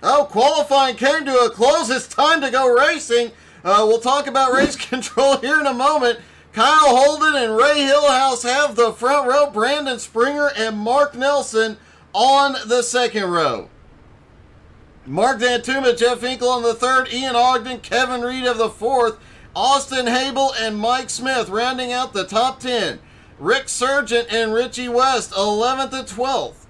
Oh, qualifying came to a close. It's time to go racing. We'll talk about race control here in a moment. Kyle Holden and Ray Hillhouse have the front row. Brandon Springer and Mark Nelson on the second row. Mark Dantuma, Jeff Hinkle on the third. Ian Ogden, Kevin Reed of the fourth. Austin Habel and Mike Smith rounding out the top 10. Rick Sargent and Richie West, 11th and 12th.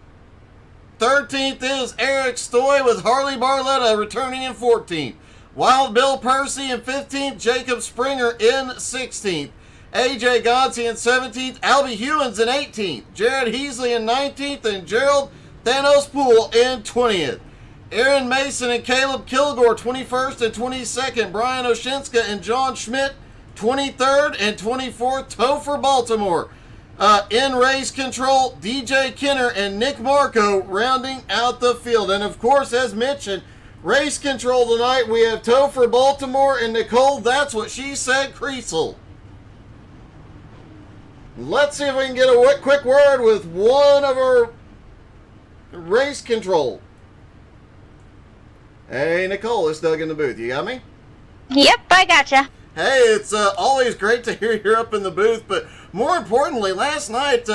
13th is Eric Stoy with Harley Barletta returning in 14th. Wild Bill Percy in 15th. Jacob Springer in 16th. AJ Godsey in 17th. Albie Hewins in 18th. Jared Heasley in 19th. And Gerald Thanos Poole in 20th. Aaron Mason and Caleb Kilgore 21st and 22nd. Brian Oshinska and John Schmidt 23rd and 24th. Topher Baltimore. In race control, DJ Kenner and Nick Marco rounding out the field. And of course, as mentioned, race control tonight, we have Topher Baltimore and Nicole, that's what she said, Creasel. Let's see if we can get a quick word with one of our race control. Hey, Nicole, it's Doug in the booth. You got me? Yep, I gotcha. Hey, it's always great to hear you up in the booth, but more importantly, last night,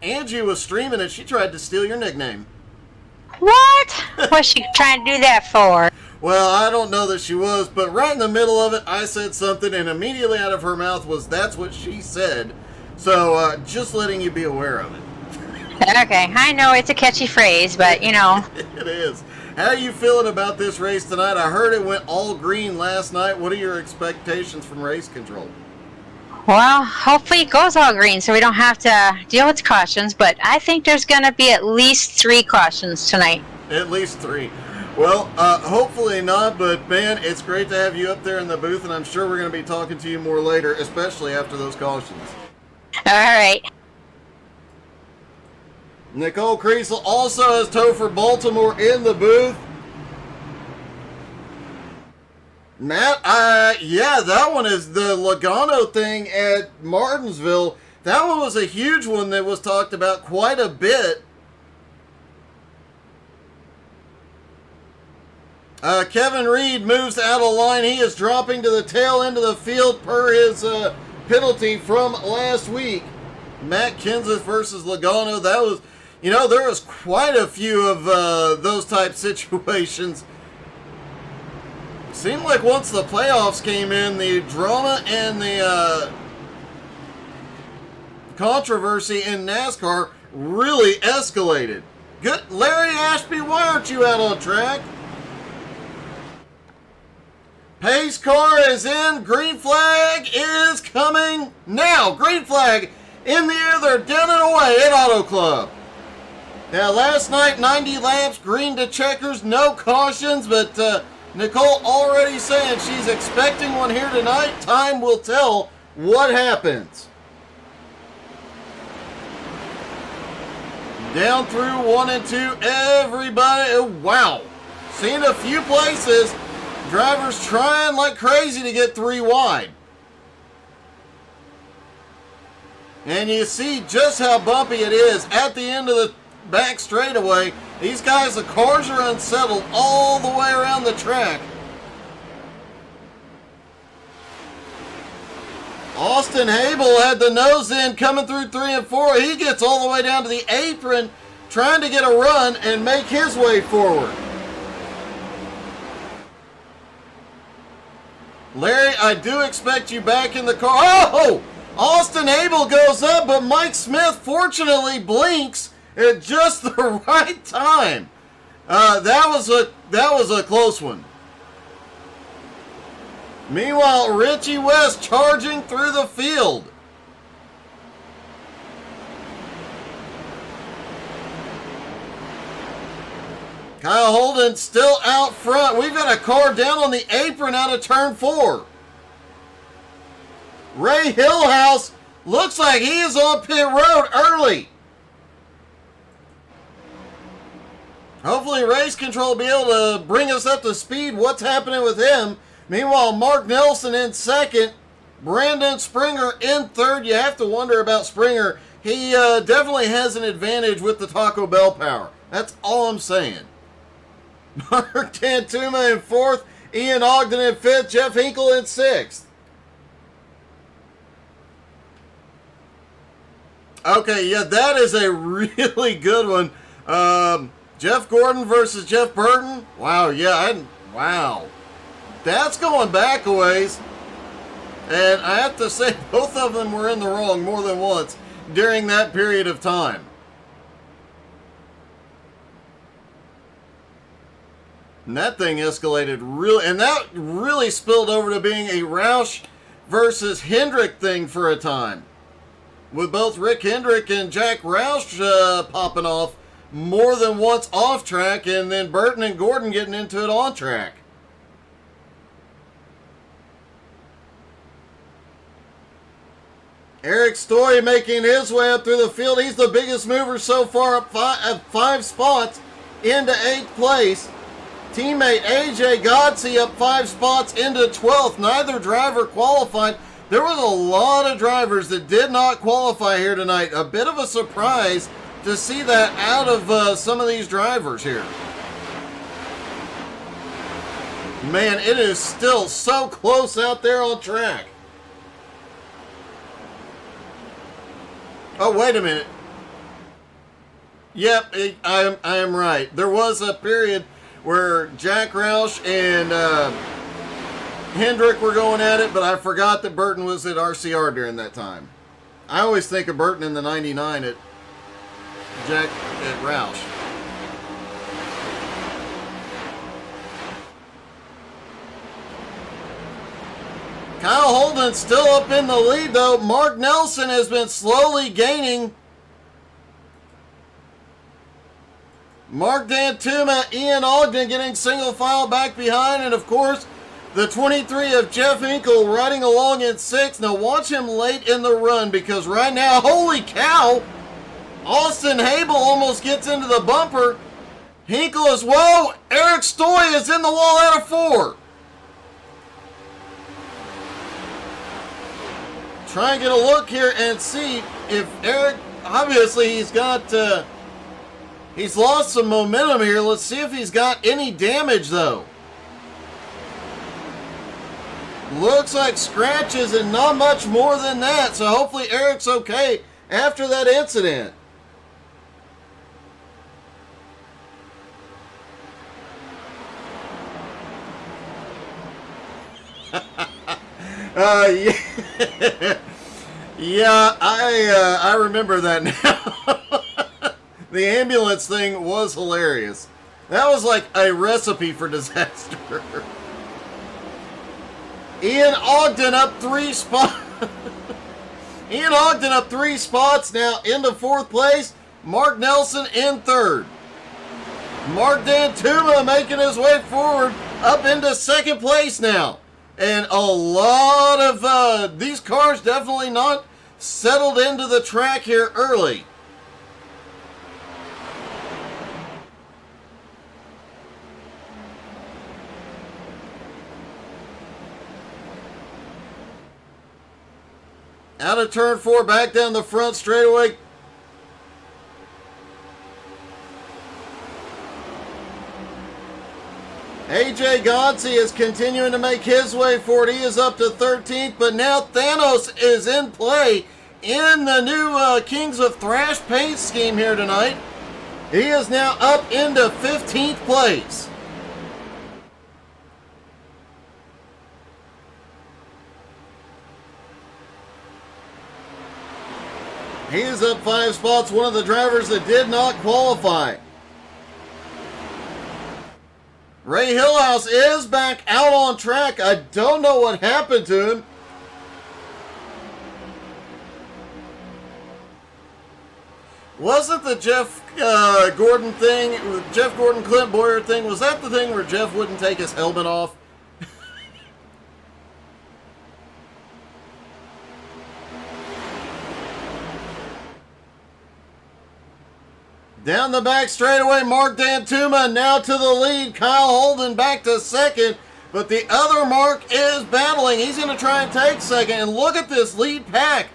Angie was streaming and she tried to steal your nickname. What? What's she trying to do that for? Well, I don't know that she was, but right in the middle of it, I said something, and immediately out of her mouth was, "That's what she said." So, just letting you be aware of it. Okay, I know it's a catchy phrase, but, you know. It is. How are you feeling about this race tonight? I heard it went all green last night. What are your expectations from race control? Well, hopefully it goes all green so we don't have to deal with cautions, but I think there's going to be at least 3 cautions tonight. At least 3. Well, hopefully not, but man, it's great to have you up there in the booth, and I'm sure we're going to be talking to you more later, especially after those cautions. All right. Nicole Creasel also has Topher Baltimore in the booth. Matt, yeah, that one is the Logano thing at Martinsville. That one was a huge one that was talked about quite a bit. Kevin Reed moves out of line. He is dropping to the tail end of the field per his penalty from last week. Matt Kenseth versus Logano. That was, you know, there was quite a few of those type situations. Seemed like once the playoffs came in, the drama and the controversy in NASCAR really escalated. Good, Larry Ashby, why aren't you out on track? Pace car is in. Green flag is coming now. Green flag in the air. They're down and away at Auto Club. Now, last night, 90 laps, green to checkers, no cautions, but Nicole already saying she's expecting one here tonight. Time will tell what happens. Down through 1 and 2, everybody, oh, wow. Seen a few places, drivers trying like crazy to get 3 wide. And you see just how bumpy it is at the end of the back straightaway. These guys, the cars are unsettled all the way around the track. Austin Habel had the nose in coming through 3 and 4. He gets all the way down to the apron trying to get a run and make his way forward. Larry, I do expect you back in the car. Oh! Austin Habel goes up, but Mike Smith fortunately blinks at just the right time. That was a close one. Meanwhile, Richie West charging through the field. Kyle Holden still out front. We've got a car down on the apron out of turn 4. Ray Hillhouse looks like he is on pit road early. Hopefully race control will be able to bring us up to speed. What's happening with him? Meanwhile, Mark Nelson in second. Brandon Springer in third. You have to wonder about Springer. He definitely has an advantage with the Taco Bell power. That's all I'm saying. Mark Tantuma in 4th. Ian Ogden in 5th. Jeff Hinkle in 6th. Okay, yeah, that is a really good one. Jeff Gordon versus Jeff Burton. Wow, yeah, wow. That's going back a ways. And I have to say, both of them were in the wrong more than once during that period of time. And that thing escalated really, and that really spilled over to being a Roush versus Hendrick thing for a time. With both Rick Hendrick and Jack Roush popping off more than once off track, and then Burton and Gordon getting into it on track. Eric Story making his way up through the field. He's the biggest mover so far, up five spots into 8th place. Teammate AJ Godsey up 5 spots into 12th. Neither driver qualified. There was a lot of drivers that did not qualify here tonight. A bit of a surprise to see that out of some of these drivers here. Man, it is still so close out there on track. Oh, wait a minute. Yep, I am right. There was a period where Jack Roush and Hendrick were going at it, but I forgot that Burton was at RCR during that time. I always think of Burton in the 99 at Roush. Kyle Holden still up in the lead, though. Mark Nelson has been slowly gaining. Mark Tantuma, Ian Ogden getting single file back behind, and of course, the 23 of Jeff Hinkle riding along in 6th. Now watch him late in the run, because right now, holy cow, Austin Habel almost gets into the bumper. Hinkle is, whoa, Eric Stoy is in the wall out of 4. Try and get a look here and see if Eric, obviously he's got, he's lost some momentum here. Let's see if he's got any damage though. Looks like scratches and not much more than that. So hopefully Eric's okay after that incident. Yeah. Yeah, I remember that now. The ambulance thing was hilarious. That was like a recipe for disaster. Ian Ogden up 3 spots. Ian Ogden up 3 spots now into 4th place. Mark Nelson in 3rd. Mark Tantuma making his way forward up into 2nd place now. And a lot of these cars definitely not settled into the track here early. Out of turn 4, back down the front straightaway. AJ Godsey is continuing to make his way forward. He is up to 13th, but now Thanos is in play in the new Kings of Thrash paint scheme here tonight. He is now up into 15th place. He is up 5 spots, one of the drivers that did not qualify. Ray Hillhouse is back out on track. I don't know what happened to him. Wasn't the Jeff Gordon thing, Jeff Gordon Clint Boyer thing, was that the thing where Jeff wouldn't take his helmet off? Down the back straightaway, Mark Tantuma now to the lead. Kyle Holden back to 2nd, but the other Mark is battling. He's going to try and take 2nd, and look at this lead pack.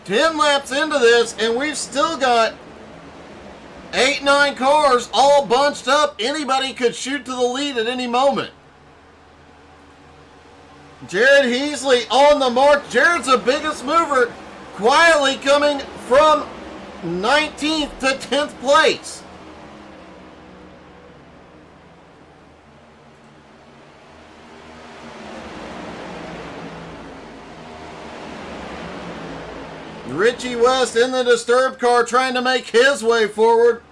10 laps into this, and we've still got 8, 9 cars all bunched up. Anybody could shoot to the lead at any moment. Jared Heasley on the mark. Jared's the biggest mover, quietly coming from 19th to 10th place. Richie West in the disturbed car trying to make his way forward.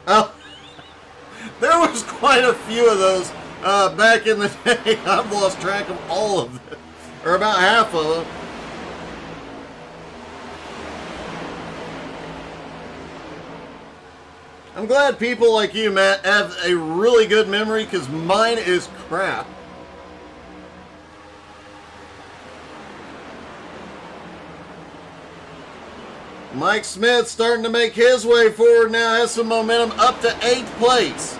Oh, there was quite a few of those back in the day. I've lost track of all of them, or about half of them. I'm glad people like you, Matt, have a really good memory, because mine is crap. Mike Smith starting to make his way forward now, has some momentum up to 8th place.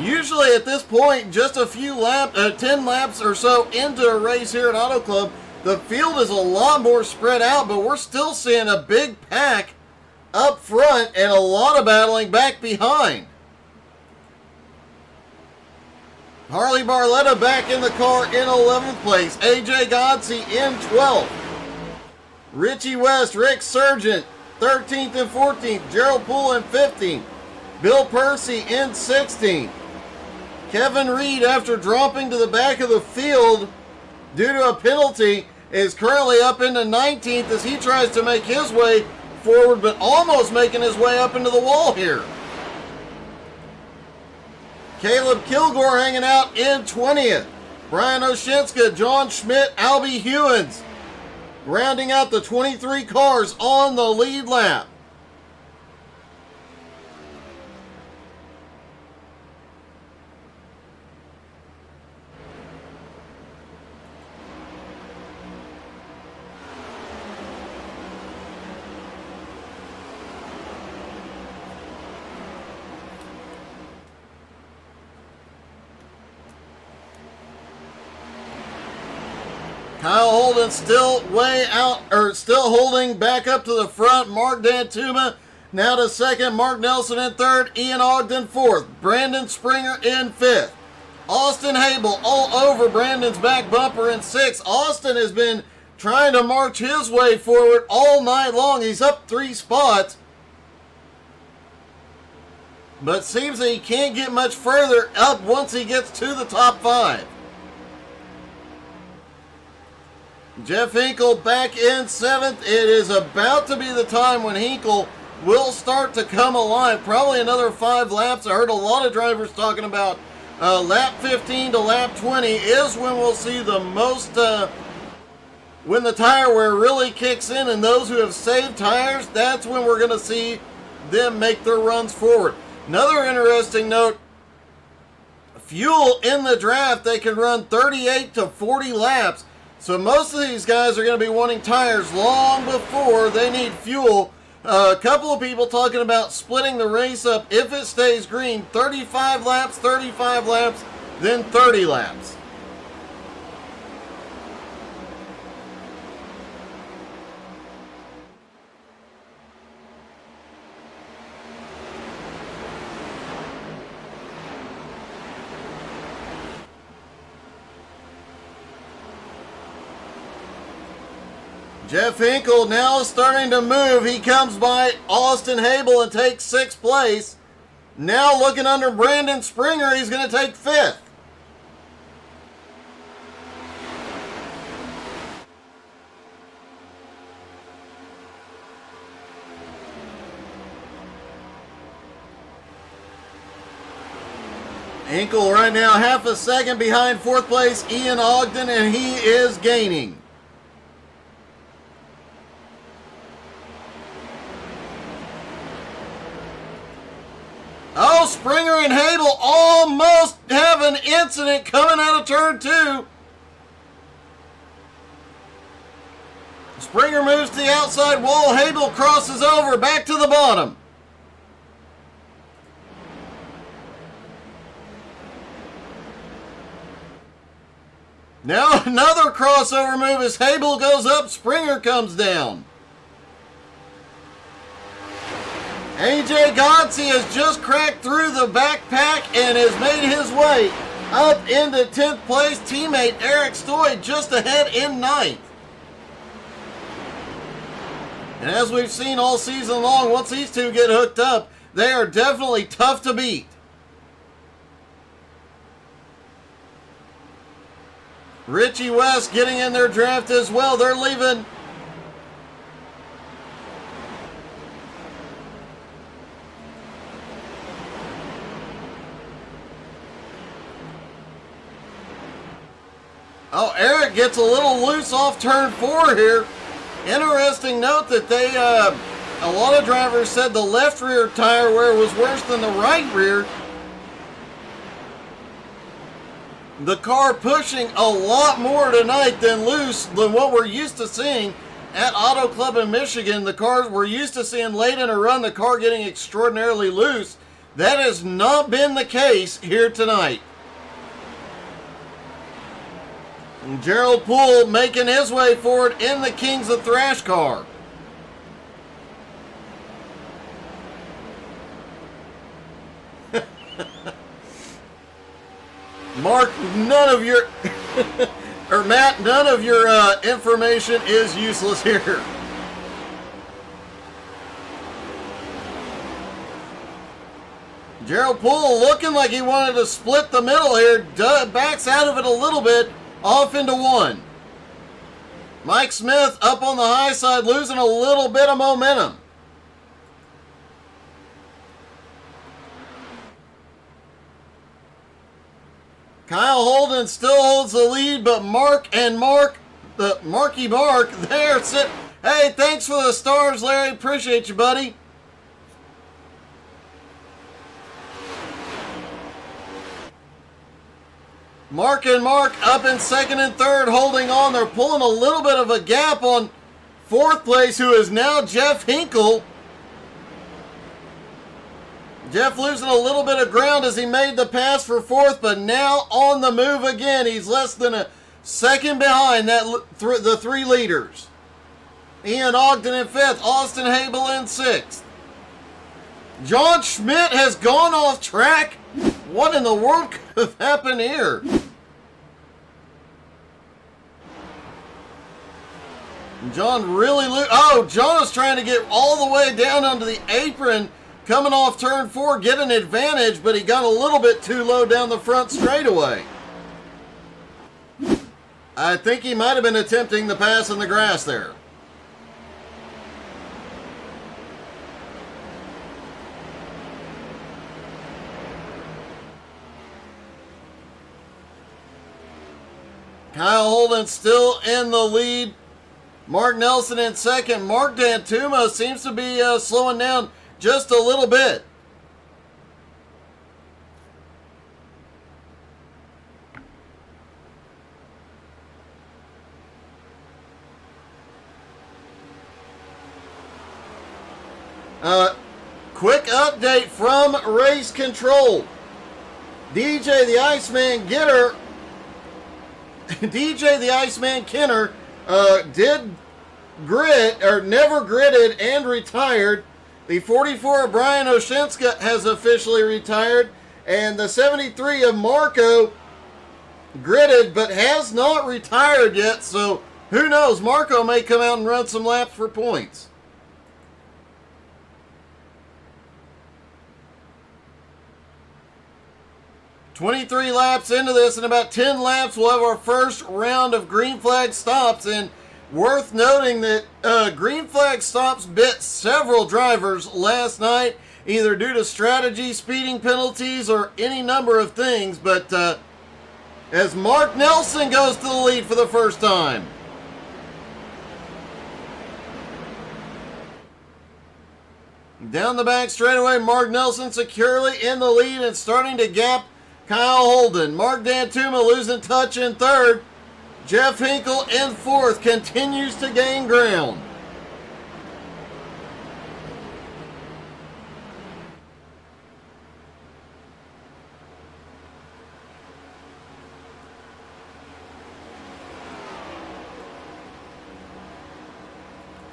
Usually at this point, just a few 10 laps or so into a race here at Auto Club, the field is a lot more spread out, but we're still seeing a big pack up front and a lot of battling back behind. Harley Barletta back in the car in 11th place. AJ Godsey in 12th. Richie West, Rick Sargent, 13th and 14th. Gerald Poole in 15th. Bill Percy in 16th. Kevin Reed, after dropping to the back of the field due to a penalty, is currently up into 19th as he tries to make his way forward, but almost making his way up into the wall here. Caleb Kilgore hanging out in 20th. Brian Oshinska, John Schmidt, Albie Hewins rounding out the 23 cars on the lead lap. Kyle Holden still way out, or still holding back up to the front. Mark Dantuma now to second. Mark Nelson in third. Ian Ogden fourth. Brandon Springer in fifth. Austin Hable all over Brandon's back bumper in sixth. Austin has been trying to march his way forward all night long. He's up 3 spots, but seems that he can't get much further up once he gets to the top 5. Jeff Hinkle back in 7th. It is about to be the time when Hinkle will start to come alive. Probably another 5 laps. I heard a lot of drivers talking about lap 15 to lap 20 is when we'll see the most, when the tire wear really kicks in, and those who have saved tires, that's when we're going to see them make their runs forward. Another interesting note, fuel in the draft, they can run 38 to 40 laps. So most of these guys are going to be wanting tires long before they need fuel. A couple of people talking about splitting the race up, if it stays green, 35 laps, then 30 laps. Jeff Hinkle now starting to move. He comes by Austin Hable and takes 6th place. Now looking under Brandon Springer, he's going to take 5th. Hinkle right now half a second behind 4th place Ian Ogden, and he is gaining. Oh, Springer and Hable almost have an incident coming out of turn 2. Springer moves to the outside wall. Hable crosses over back to the bottom. Now another crossover move as Hable goes up, Springer comes down. AJ Godsey has just cracked through the backpack and has made his way up into 10th place. Teammate Eric Stoy just ahead in 9th. And as we've seen all season long, once these two get hooked up, they are definitely tough to beat. Richie West getting in their draft as well. They're leaving. Oh, Eric gets a little loose off turn 4 here. Interesting note that a lot of drivers said the left rear tire wear was worse than the right rear. The car pushing a lot more tonight than loose than what we're used to seeing at Auto Club in Michigan. The cars we're used to seeing late in a run, the car getting extraordinarily loose. That has not been the case here tonight. And Gerald Poole making his way forward in the Kings of Thrash car. Mark, none of your, or Matt, none of your information is useless here. Gerald Poole looking like he wanted to split the middle here, backs out of it a little bit, off into 1. Mike Smith up on the high side, losing a little bit of momentum. Kyle Holden still holds the lead, but Marky Mark there sit. Hey, thanks for the stars, Larry. Appreciate you, buddy. Mark and Mark up in 2nd and 3rd, holding on. They're pulling a little bit of a gap on 4th place, who is now Jeff Hinkle. Jeff losing a little bit of ground as he made the pass for 4th, but now on the move again. He's less than a second behind the 3 leaders. Ian Ogden in 5th, Austin Habel in 6th. John Schmidt has gone off track. What in the world could have happened here? John really John is trying to get all the way down onto the apron, coming off turn 4, get an advantage, but he got a little bit too low down the front straightaway. I think he might have been attempting the pass in the grass there. Kyle Holden still in the lead. Mark Nelson in 2nd. Mark Dantuma seems to be slowing down just a little bit. Quick update from Race Control. DJ the Iceman Gitter DJ the Iceman Kenner did grid, or never gridded and retired. The 44 of Brian Oshinska has officially retired, and the 73 of Marco gridded but has not retired yet, so who knows, Marco may come out and run some laps for points. "23 laps into this, and about 10 laps we'll have our first round of green flag stops. And worth noting that green flag stops bit several drivers last night, either due to strategy, speeding penalties, or any number of things. But as Mark Nelson goes to the lead for the first time. Down the back straightaway, Mark Nelson securely in the lead and starting to gap Kyle Holden. Mark Dantuma losing touch in 3rd. Jeff Hinkle in 4th, continues to gain ground.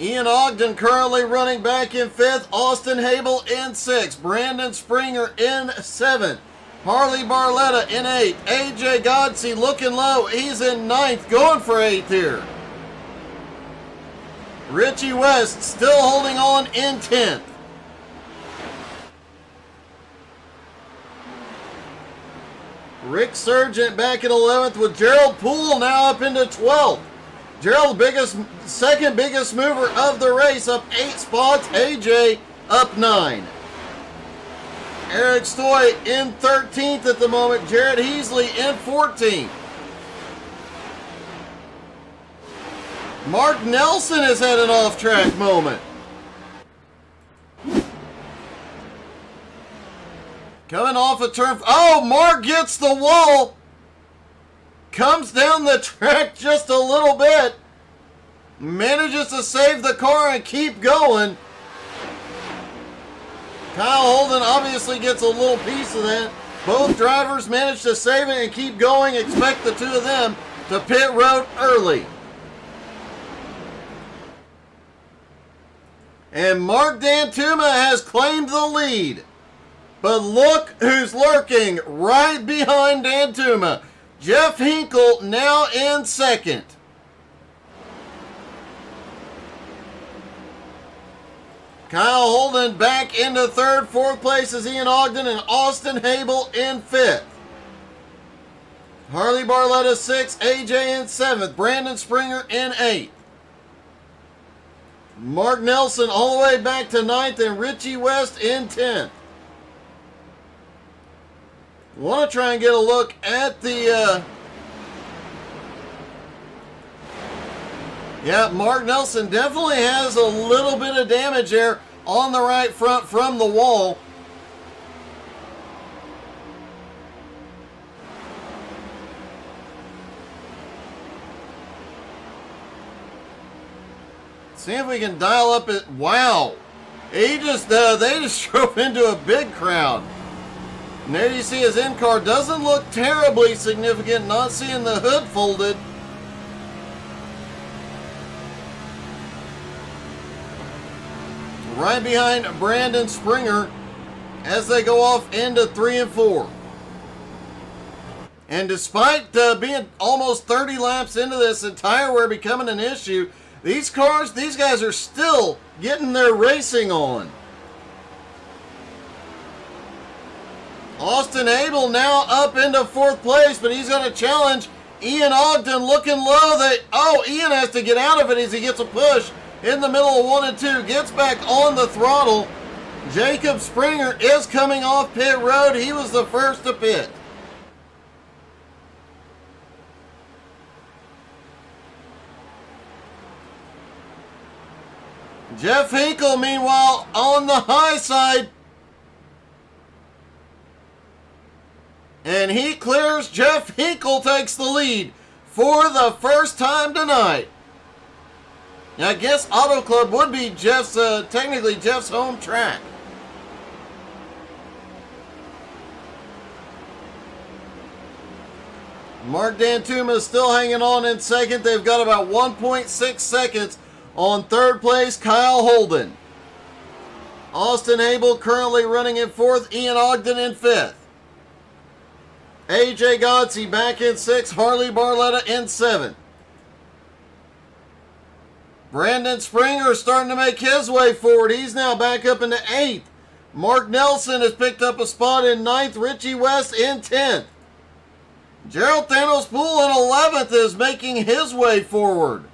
Ian Ogden currently running back in 5th. Austin Habel in 6th. Brandon Springer in 7th. Harley Barletta in 8th. AJ Godsey looking low. He's in 9th, going for 8th here. Richie West still holding on in 10th. Rick Sargent back in 11th with Gerald Poole now up into 12th. Gerald, second biggest mover of the race, up 8 spots. AJ up 9. Eric Stoy in 13th at the moment. Jared Heasley in 14th. Mark Nelson has had an off-track moment. Coming off a turn. Oh, Mark gets the wall. Comes down the track just a little bit. Manages to save the car and keep going. Kyle Holden obviously gets a little piece of that. Both drivers managed to save it and keep going. Expect the two of them to pit road early. And Mark Dantuma has claimed the lead. But look who's lurking right behind Dantuma. Jeff Hinkle now in 2nd. Kyle Holden back into 3rd. 4th place is Ian Ogden and Austin Habel in 5th. Harley Barletta 6th. AJ in 7th. Brandon Springer in 8th. Mark Nelson all the way back to 9th and Richie West in 10th. Want to try and get a look at the... Yeah, Mark Nelson definitely has a little bit of damage there on the right front from the wall. See if we can dial up it. Wow. They just drove into a big crowd. And there you see his in-car. Doesn't look terribly significant. Not seeing the hood folded. Right behind Brandon Springer as they go off into 3 and 4. And despite being almost 30 laps into this and tire wear becoming an issue, these guys are still getting their racing on. Austin Abel now up into 4th place, but he's going to challenge Ian Ogden looking low. Ian has to get out of it as he gets a push in the middle of 1 and 2. Gets back on the throttle. Jacob Springer is coming off pit road. He was the first to pit. Jeff Hinkle, meanwhile, on the high side. And he clears. Jeff Hinkle takes the lead for the first time tonight. Now, I guess Auto Club would be technically Jeff's home track. Mark Dantuma is still hanging on in 2nd. They've got about 1.6 seconds on 3rd place, Kyle Holden. Austin Abel currently running in 4th. Ian Ogden in 5th. AJ Godsey back in 6th. Harley Barletta in 7th. Brandon Springer is starting to make his way forward. He's now back up into 8th. Mark Nelson has picked up a spot in 9th. Richie West in 10th. Gerald Thanos Poole in 11th is making his way forward.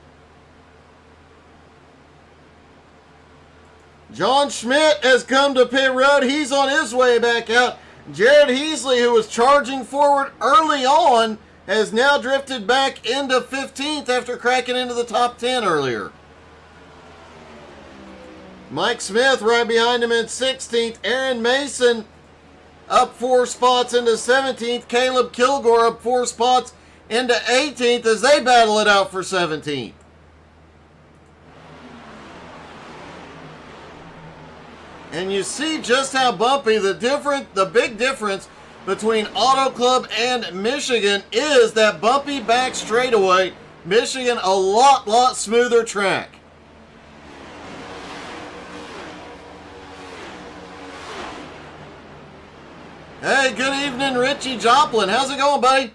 John Schmidt has come to pit road. He's on his way back out. Jared Heasley, who was charging forward early on, has now drifted back into 15th after cracking into the top 10 earlier. Mike Smith right behind him in 16th. Aaron Mason up 4 spots into 17th. Caleb Kilgore up 4 spots into 18th as they battle it out for 17th. And you see just how bumpy the big difference between Auto Club and Michigan is that bumpy back straightaway. Michigan, a lot smoother track. Hey, good evening, Richie Joplin. How's it going, buddy?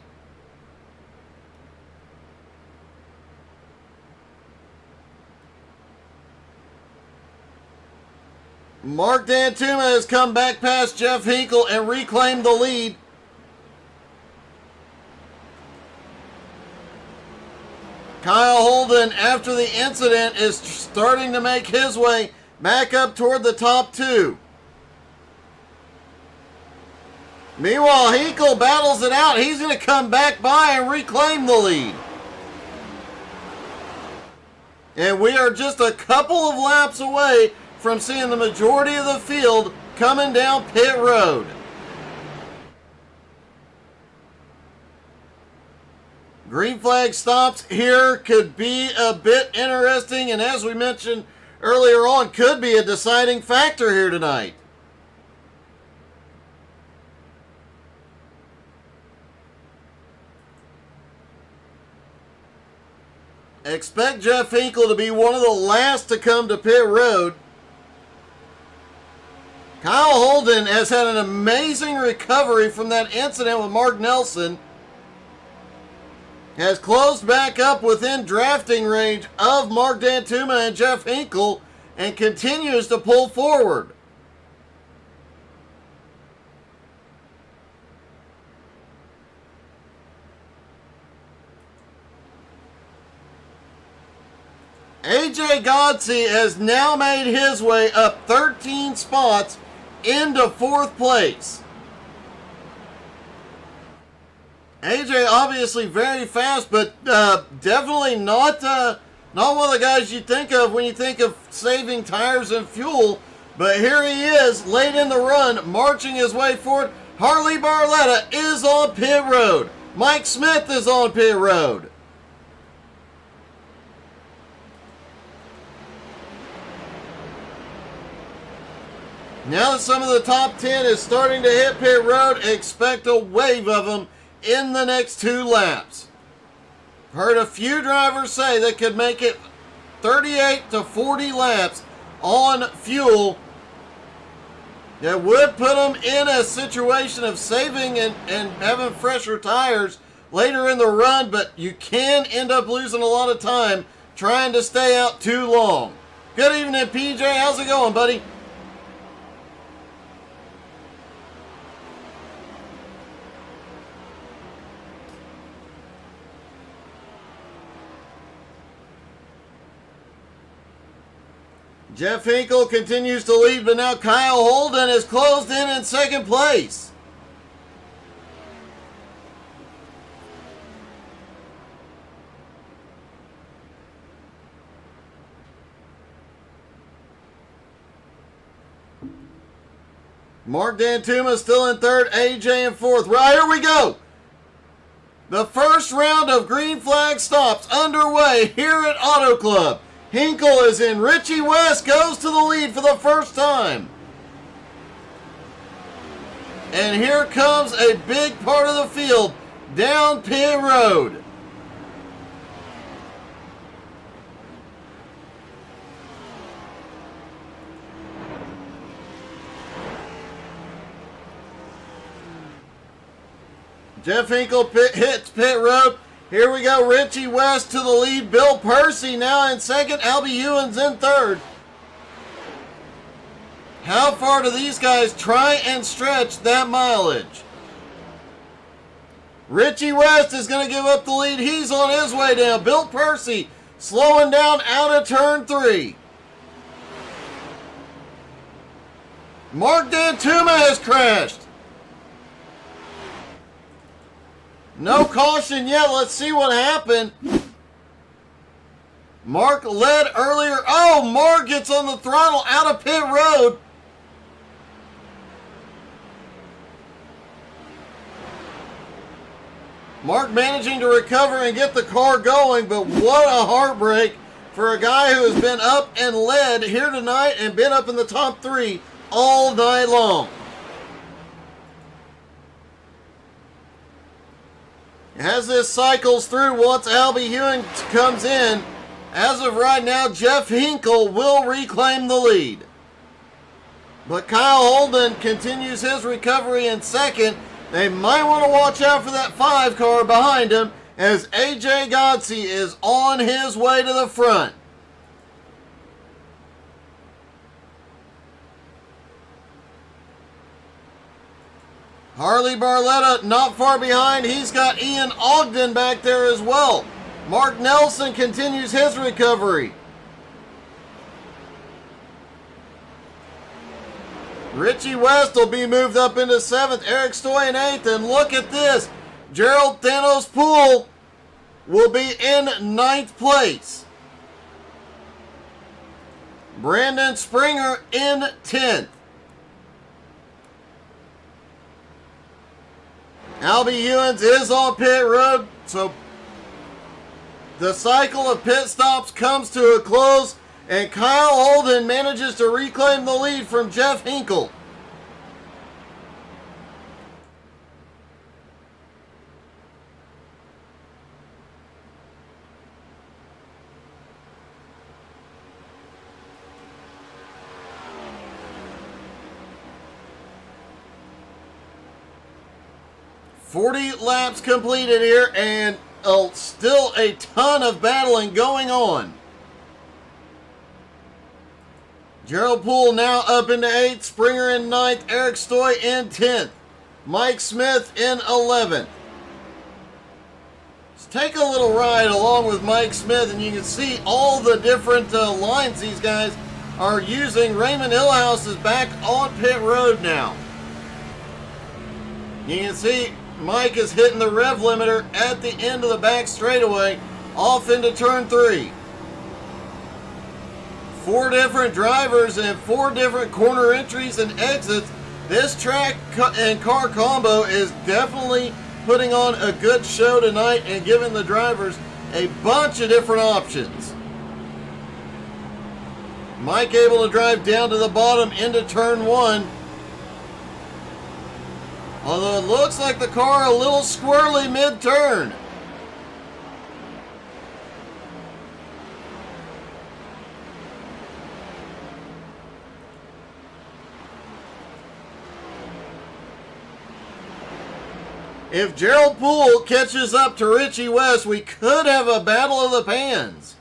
Mark D'Antuma has come back past Jeff Hinkle and reclaimed the lead. Kyle Holden, after the incident, is starting to make his way back up toward the top two. Meanwhile, Hinkle battles it out. He's going to come back by and reclaim the lead. And we are just a couple of laps away from seeing the majority of the field coming down pit road. Green flag stops here could be a bit interesting, and as we mentioned earlier on, could be a deciding factor here tonight. Expect Jeff Hinkle to be one of the last to come to pit road. Kyle Holden has had an amazing recovery from that incident with Mark Nelson. Has closed back up within drafting range of Mark D'Antuma and Jeff Hinkle and continues to pull forward. AJ Godsey has now made his way up 13 spots into fourth place. AJ obviously very fast, but definitely not one of the guys you think of when you think of saving tires and fuel. But here he is, late in the run, marching his way forward. Harley Barletta is on pit road. Mike Smith is on pit road. Now that some of the top 10 is starting to hit pit road, expect a wave of them in the next 2 laps. Heard a few drivers say they could make it 38 to 40 laps on fuel. That would put them in a situation of saving and having fresher tires later in the run, but you can end up losing a lot of time trying to stay out too long. Good evening, PJ. How's it going, buddy? Jeff Hinkle continues to lead, but now Kyle Holden is closed in second place. Mark D'Antuma still in third, AJ in fourth. Right, here we go. The first round of green flag stops underway here at Auto Club. Hinkle is in. Richie West goes to the lead for the first time. And here comes a big part of the field down pit road. Jeff Hinkle hits pit road. Here we go, Richie West to the lead. Bill Percy now in second. Albie Ewan's in third. How far do these guys try and stretch that mileage? Richie West is going to give up the lead. He's on his way down. Bill Percy slowing down out of turn 3. Mark D'Antuma has crashed. No caution yet. Let's see what happened. Mark led earlier. Oh, Mark gets on the throttle out of pit road. Mark managing to recover and get the car going, but what a heartbreak for a guy who has been up and led here tonight and been up in the top 3 all night long. As this cycles through, once Albie Ewing comes in, as of right now, Jeff Hinkle will reclaim the lead. But Kyle Holden continues his recovery in second. They might want to watch out for that 5 car behind him as AJ Godsey is on his way to the front. Harley Barletta not far behind. He's got Ian Ogden back there as well. Mark Nelson continues his recovery. Richie West will be moved up into 7th. Eric Stoy in 8th. And look at this. Gerald Thanos Poole will be in 9th place. Brandon Springer in 10th. Albie Hewins is on pit road, so the cycle of pit stops comes to a close, and Kyle Holden manages to reclaim the lead from Jeff Hinkle. "40 laps completed here, and still a ton of battling going on. Gerald Poole now up into 8th, Springer in 9th, Eric Stoy in 10th, Mike Smith in 11th. Let's take a little ride along with Mike Smith, and you can see all the different lines these guys are using. Raymond Hillhouse is back on pit road now. You can see Mike is hitting the rev limiter at the end of the back straightaway off into turn 3. 4 different drivers and 4 different corner entries and exits. This track and car combo is definitely putting on a good show tonight and giving the drivers a bunch of different options. Mike able to drive down to the bottom into turn 1. Although it looks like the car a little squirrely mid-turn. If Gerald Poole catches up to Richie West, we could have a battle of the pans.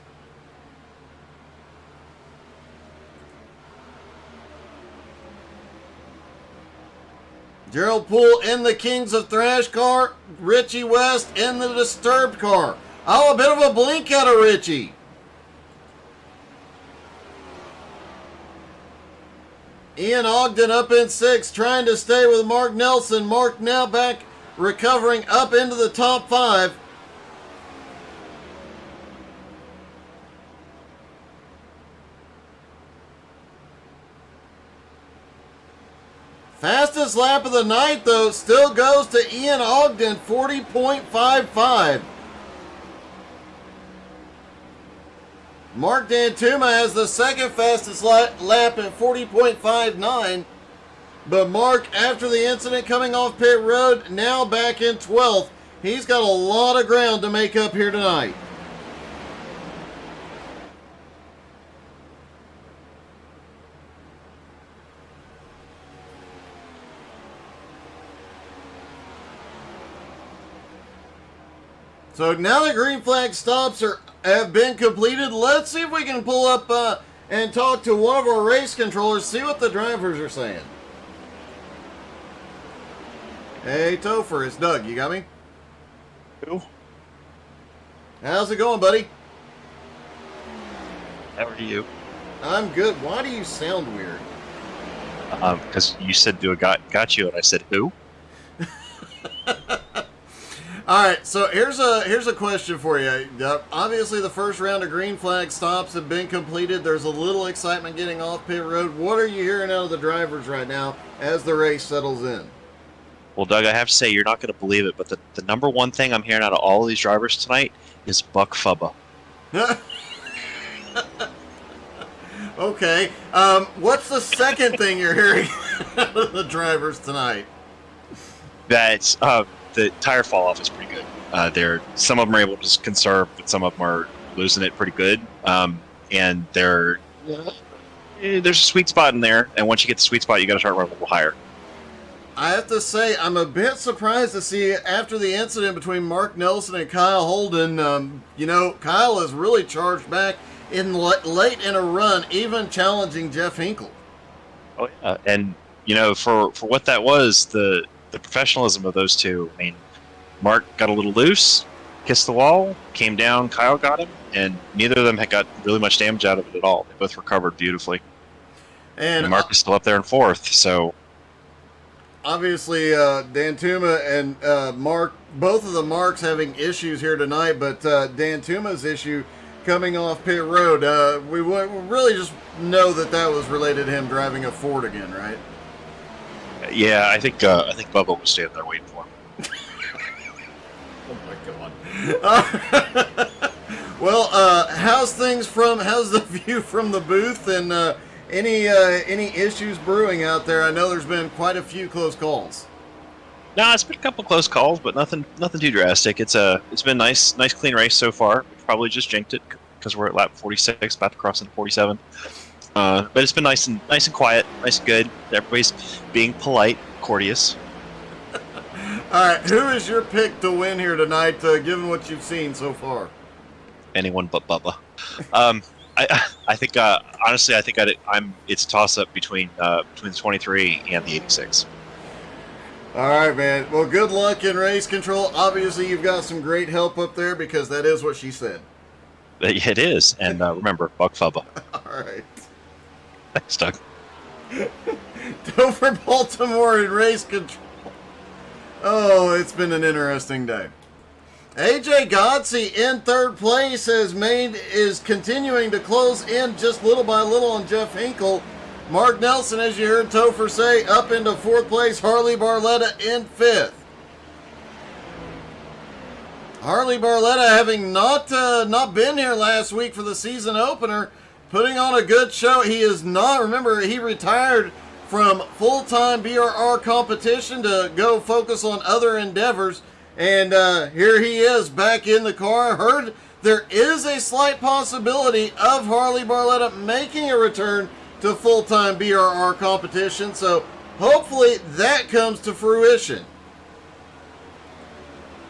Gerald Poole in the Kings of Thrash car, Richie West in the Disturbed car. Oh, a bit of a blink out of Richie. Ian Ogden up in 6th, trying to stay with Mark Nelson. Mark now back, recovering up into the top 5. Fastest lap of the night, though, still goes to Ian Ogden, 40.55. Mark Dantuma has the second fastest lap at 40.59. But Mark, after the incident coming off pit road, now back in 12th. He's got a lot of ground to make up here tonight. So now the green flag stops have been completed. Let's see if we can pull up and talk to one of our race controllers, see what the drivers are saying. Hey, Topher, it's Doug. You got me? Who? How's it going, buddy? How are you? I'm good. Why do you sound weird? Because you said got you, and I said who? All right, so here's a question for you. Obviously, the first round of green flag stops have been completed. There's a little excitement getting off pit road. What are you hearing out of the drivers right now as the race settles in? Well, Doug, I have to say, you're not going to believe it, but the number one thing I'm hearing out of all of these drivers tonight is Buck Fubba. Okay. What's the second thing you're hearing out of the drivers tonight? That's the tire fall off is pretty good. Some of them are able to just conserve, but some of them are losing it pretty good. And they're there's a sweet spot in there, and once you get the sweet spot, you got to start running a little higher. I have to say, I'm a bit surprised to see after the incident between Mark Nelson and Kyle Holden, Kyle has really charged back in late in a run, even challenging Jeff Hinkle. Oh yeah, and for what that was, the professionalism of those two. I mean, Mark got a little loose, kissed the wall, came down. Kyle got him, and neither of them had got really much damage out of it at all. They both recovered beautifully. And Mark is still up there in fourth, so. Obviously, Dan Tuma and Mark, both of the Marks having issues here tonight, but Dan Tuma's issue coming off pit road, we really just know that was related to him driving a Ford again, right? Yeah, I think Bubba was standing there waiting for him. Oh my God. Well, how's the view from the booth, and any issues brewing out there? I know there's been quite a few close calls. No, it's been a couple close calls, but nothing too drastic. It's been nice clean race so far. We probably just jinked it because we're at lap 46, about to cross into 47. But it's been nice and quiet, nice and good. Everybody's being polite, courteous. All right, who is your pick to win here tonight, given what you've seen so far? Anyone but Bubba. I think honestly, it's a toss up between the 23 and the 86. All right, man. Well, good luck in race control. Obviously, you've got some great help up there because that is what she said. It is, and remember, Buck Bubba. All right. Thanks, Doug. Dover, Baltimore in race control. Oh, it's been an interesting day. AJ Godsey in third place is continuing to close in just little by little on Jeff Hinkle. Mark Nelson, as you heard Topher say, up into fourth place. Harley Barletta in fifth. Harley Barletta, having not been here last week for the season opener, putting on a good show. He is not. Remember, he retired from full-time BRR competition to go focus on other endeavors. And here he is back in the car. I heard there is a slight possibility of Harley Barletta making a return to full-time BRR competition. So hopefully that comes to fruition.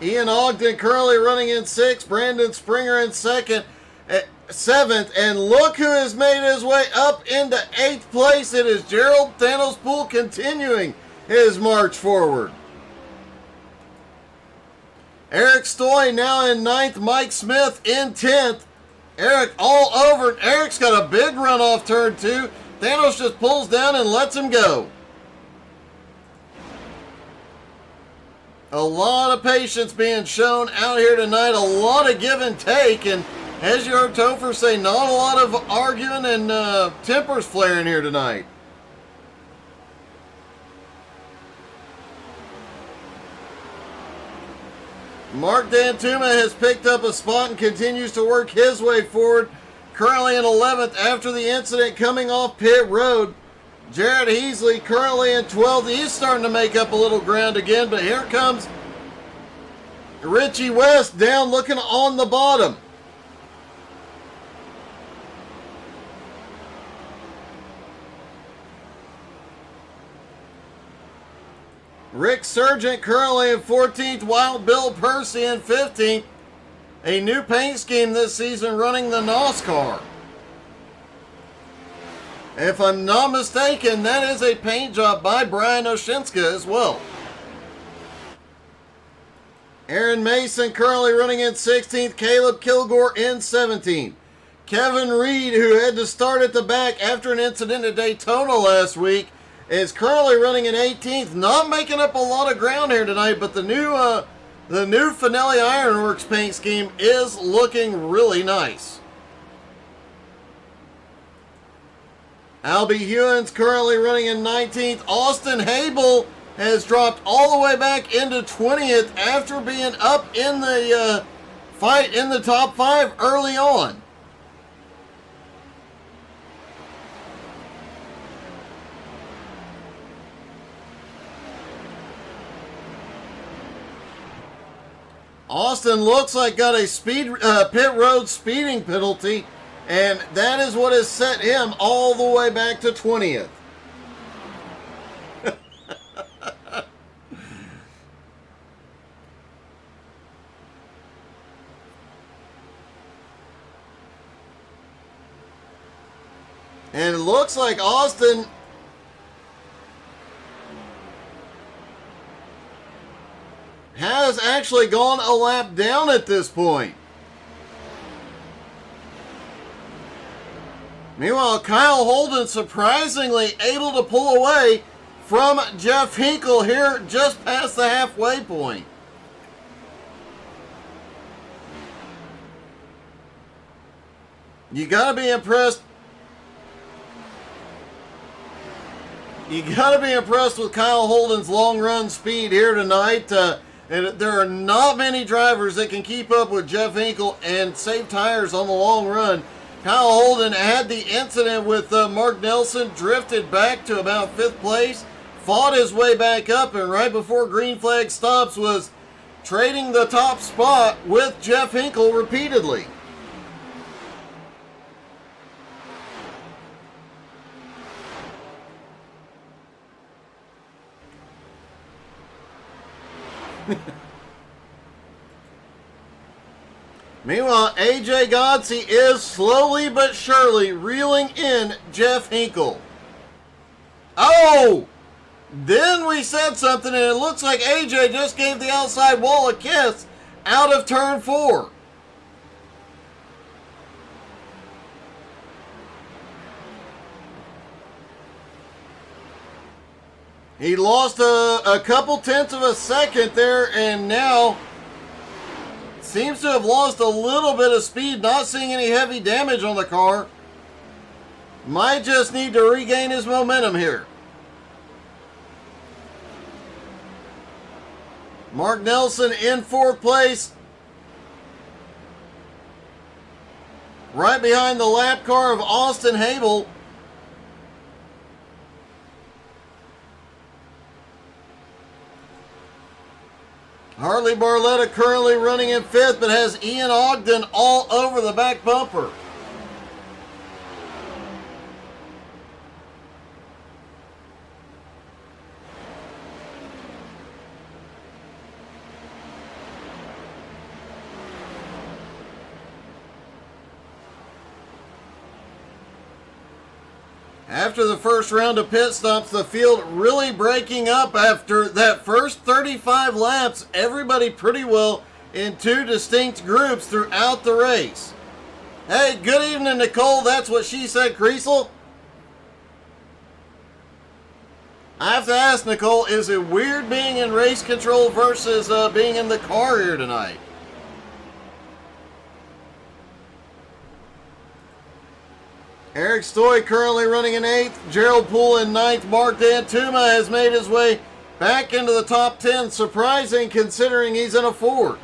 Ian Ogden currently running in sixth. Brandon Springer in seventh. And look who has made his way up into eighth place. It is Gerald Thanos Poole continuing his march forward. Eric Stoy now in ninth. Mike Smith in 10th. Eric all over. Eric's got a big run off turn two. Thanos just pulls down and lets him go. A lot of patience being shown out here tonight. A lot of give and take. And as you heard Topher say, not a lot of arguing and tempers flaring here tonight. Mark Dantuma has picked up a spot and continues to work his way forward. Currently in 11th after the incident coming off pit road. Jared Heasley currently in 12th. He's starting to make up a little ground again, but here comes Richie West down looking on the bottom. Rick Sargent currently in 14th, Wild Bill Percy in 15th. A new paint scheme this season running the NOS car. If I'm not mistaken, that is a paint job by Brian Oshinska as well. Aaron Mason currently running in 16th, Caleb Kilgore in 17th. Kevin Reed, who had to start at the back after an incident at Daytona last week, is currently running in 18th. Not making up a lot of ground here tonight, but the new Finelli Ironworks paint scheme is looking really nice. Albie Hewins currently running in 19th. Austin Habel has dropped all the way back into 20th after being up in the fight in the top 5 early on. Austin looks like got a pit road speeding penalty And that is what has set him all the way back to 20th. And it looks like Austin has actually gone a lap down at this point. Meanwhile, Kyle Holden surprisingly able to pull away from Jeff Hinkle here just past the halfway point. You gotta be impressed. You gotta be impressed with Kyle Holden's long run speed here tonight. And there are not many drivers that can keep up with Jeff Hinkle and save tires on the long run. Kyle Holden had the incident with Mark Nelson, drifted back to about 5th place, fought his way back up, and right before green flag stops was trading the top spot with Jeff Hinkle repeatedly. Meanwhile, AJ Godsey is slowly but surely reeling in Jeff Hinkle. Oh! Then we said something and it looks like AJ just gave the outside wall a kiss out of turn 4. He lost a couple tenths of a second there and now seems to have lost a little bit of speed, not seeing any heavy damage on the car. Might just need to regain his momentum here. Mark Nelson in 4th place. Right behind the lap car of Austin Habel. Harley Barletta currently running in 5th, but has Ian Ogden all over the back bumper. After the first round of pit stops, the field really breaking up after that first 35 laps. Everybody pretty well in 2 distinct groups throughout the race. Hey, good evening, Nicole. That's what she said, Creasel. I have to ask, Nicole, is it weird being in race control versus being in the car here tonight? Eric Stoy currently running in 8th. Gerald Poole in 9th. Mark Dantuma has made his way back into the top 10. Surprising considering he's in a Ford.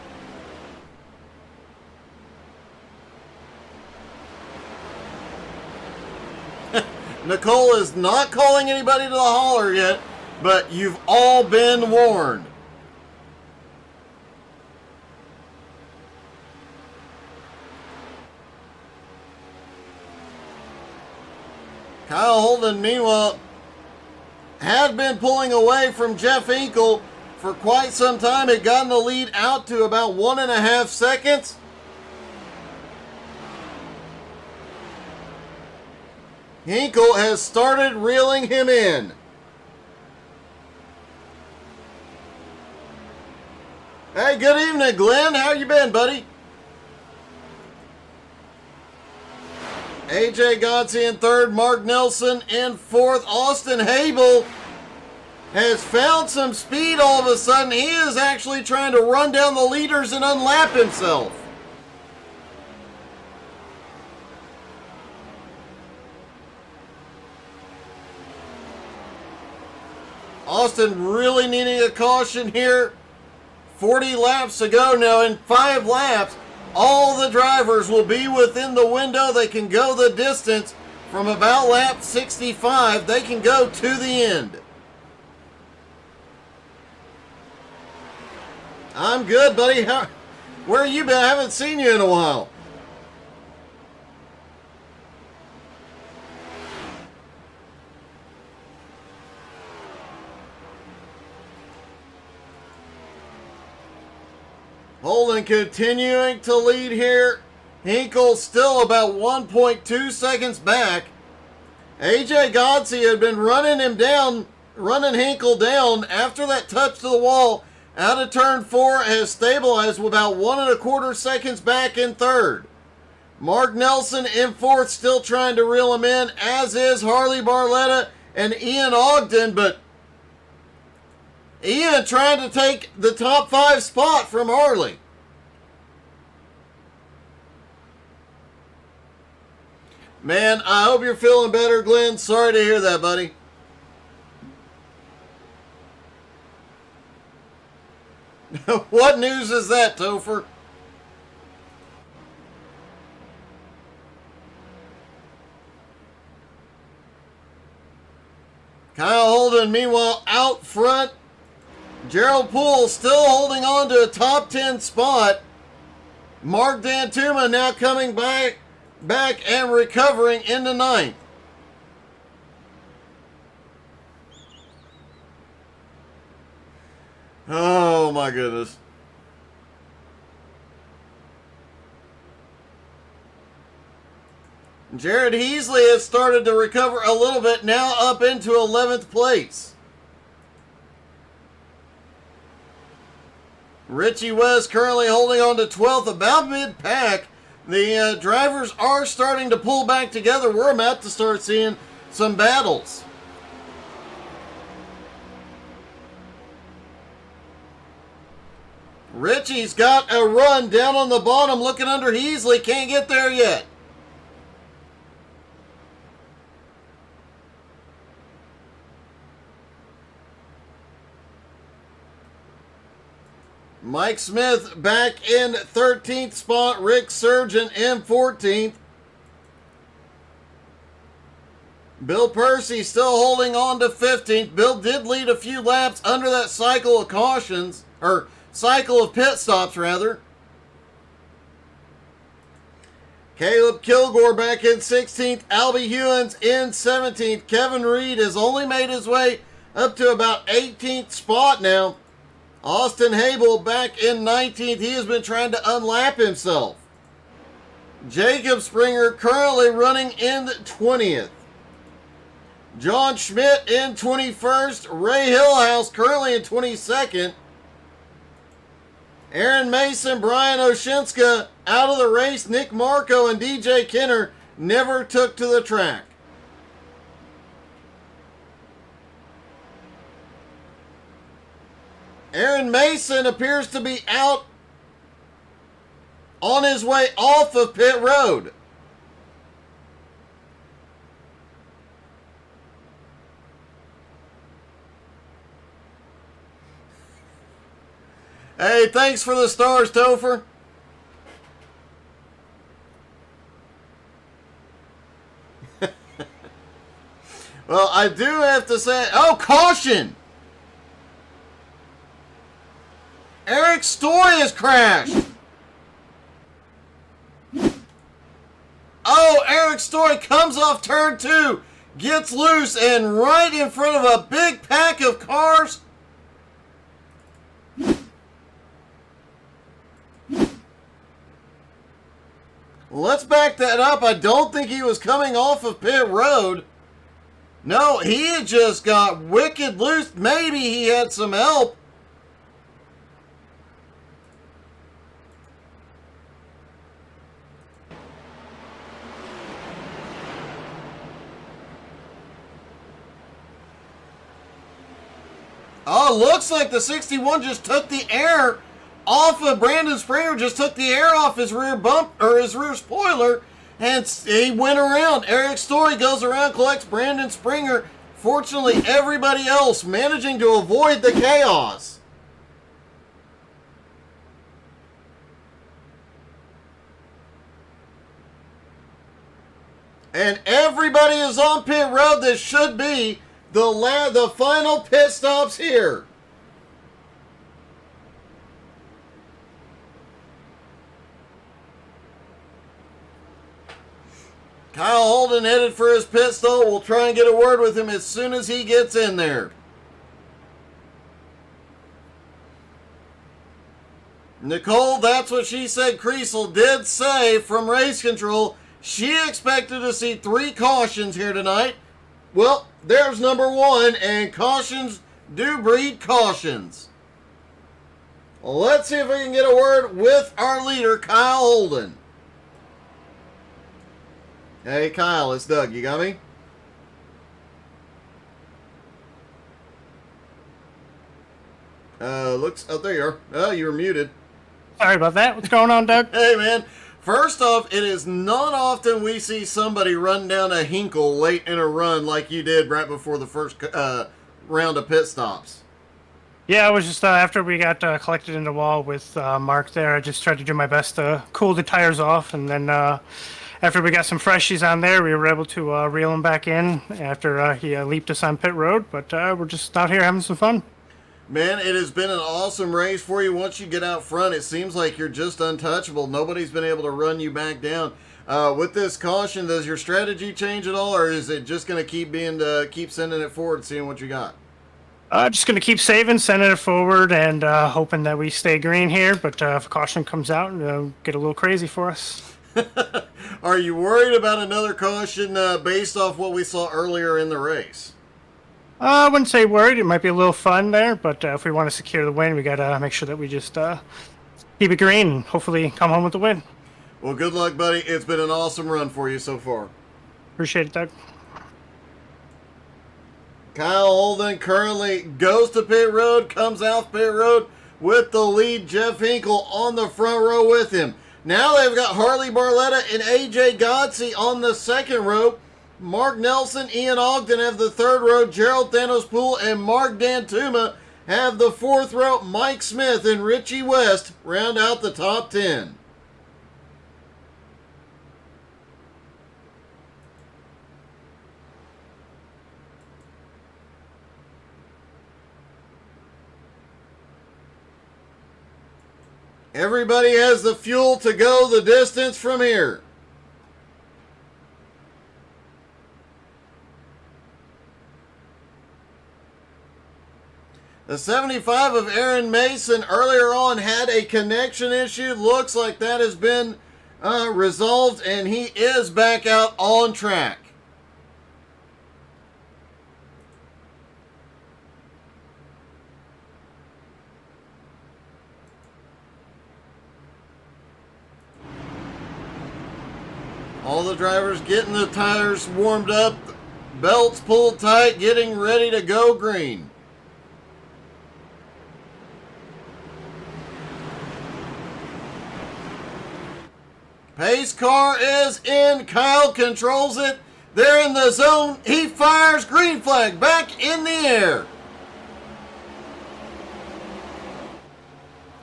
Nicole is not calling anybody to the holler yet, but you've all been warned. Kyle Holden, meanwhile, had been pulling away from Jeff Hinkle for quite some time. Had gotten the lead out to about 1.5 seconds. Hinkle has started reeling him in. Hey, good evening, Glenn. How you been, buddy? AJ Godsey in 3rd, Mark Nelson in 4th. Austin Habel has found some speed all of a sudden. He is actually trying to run down the leaders and unlap himself. Austin really needing a caution here. 40 laps to go now. In 5 laps, all the drivers will be within the window. They can go the distance from about lap 65. They can go to the end. I'm good, buddy. Where you been? I haven't seen you in a while. Holden continuing to lead here. Hinkle still about 1.2 seconds back. AJ Godsey had been running Hinkle down after that touch to the wall. Out of turn 4, has stabilized with about 1.25 seconds back in third. Mark Nelson in fourth, still trying to reel him in, as is Harley Barletta and Ian Ogden, but Ian trying to take the top 5 spot from Harley. Man, I hope you're feeling better, Glenn. Sorry to hear that, buddy. What news is that, Topher? Kyle Holden, meanwhile, out front. Gerald Poole still holding on to a top 10 spot. Mark Dantuma now coming back and recovering into 9th. Oh my goodness. Jared Heasley has started to recover a little bit, now up into 11th place. Richie West currently holding on to 12th, about mid-pack. The drivers are starting to pull back together. We're about to start seeing some battles. Richie's got a run down on the bottom, looking under Heasley. Can't get there yet. Mike Smith back in 13th spot. Rick Surgeon in 14th. Bill Percy still holding on to 15th. Bill did lead a few laps under that cycle of cautions, or cycle of pit stops, rather. Caleb Kilgore back in 16th. Albie Hewins in 17th. Kevin Reed has only made his way up to about 18th spot now. Austin Habel back in 19th. He has been trying to unlap himself. Jacob Springer currently running in 20th. John Schmidt in 21st. Ray Hillhouse currently in 22nd. Aaron Mason, Brian Oshinska out of the race. Nick Marco and DJ Kenner never took to the track. Aaron Mason appears to be out on his way off of pit road. Hey, thanks for the stars, Topher. Well, I do have to say, oh, caution! Eric Story has crashed. Oh, Eric Story comes off turn 2, gets loose, and right in front of a big pack of cars. Let's back that up. I don't think he was coming off of pit road. No, he had just got wicked loose. Maybe he had some help. Oh, looks like the 61 just took the air off of Brandon Springer, just took the air off his rear bump, or his rear spoiler, and he went around. Eric Story goes around, collects Brandon Springer. Fortunately, everybody else managing to avoid the chaos. And everybody is on pit road. This should be the final pit stops here. Kyle Holden headed for his pit stop. We'll try and get a word with him as soon as he gets in there. Nicole, that's what she said. Creasel did say from race control she expected to see 3 cautions here tonight. Well, there's number 1, and cautions do breed cautions. Well, let's see if we can get a word with our leader, Kyle Holden. Hey, Kyle, it's Doug. You got me? Looks... Oh, there you are. Oh, you were muted. Sorry about that. What's going on, Doug? Hey, man. First off, it is not often we see somebody run down a Hinkle late in a run like you did right before the first round of pit stops. Yeah, I was just, after we got collected in the wall with Mark there, I just tried to do my best to cool the tires off. And then after we got some freshies on there, we were able to reel him back in after he leaped us on pit road. But we're just out here having some fun. Man, it has been an awesome race for you. Once you get out front, it seems like you're just untouchable. Nobody's been able to run you back down. With this caution, does your strategy change at all, or is it just going to keep sending it forward, seeing what you got? Just going to keep saving, sending it forward, and hoping that we stay green here. But if caution comes out, it'll get a little crazy for us. Are you worried about another caution based off what we saw earlier in the race? I wouldn't say worried. It might be a little fun there, but if we want to secure the win, we got to make sure that we just keep it green and hopefully come home with the win. Well, good luck, buddy. It's been an awesome run for you so far. Appreciate it, Doug. Kyle Holden currently goes to pit road, comes out pit road with the lead. Jeff Hinkle on the front row with him. Now they've got Harley Barletta and AJ Godsey on the second row. Mark Nelson, Ian Ogden have the third row. Gerald Thanos Poole and Mark Dantuma have the fourth row. Mike Smith and Richie West round out the top 10. Everybody has the fuel to go the distance from here. The 75 of Aaron Mason earlier on had a connection issue. Looks like that has been resolved, and he is back out on track. All the drivers getting the tires warmed up, belts pulled tight, getting ready to go green. Pace car is in. Kyle controls it. They're in the zone. He fires. Green flag back in the air.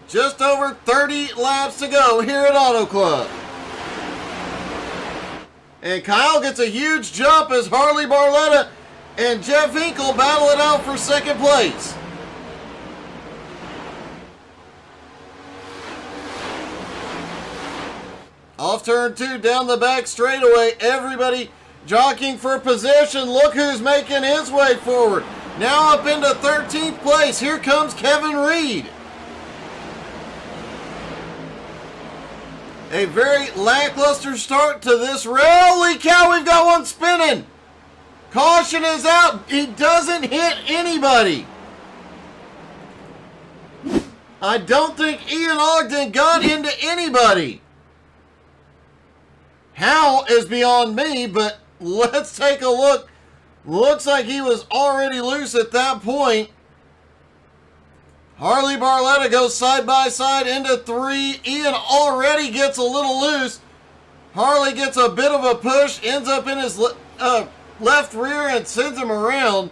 Just over 30 laps to go here at Auto Club. And Kyle gets a huge jump as Harley Barletta and Jeff Hinkle battle it out for second place. Off turn 2, down the back straightaway. Everybody jockeying for position. Look who's making his way forward. Now up into 13th place. Here comes Kevin Reed. A very lackluster start to this race. Holy cow, we've got one spinning. Caution is out. He doesn't hit anybody. I don't think Ian Ogden got into anybody. How is beyond me, but let's take a look. Looks like he was already loose at that point. Harley Barletta goes side by side into 3. Ian already gets a little loose. Harley gets a bit of a push, ends up in his left rear and sends him around.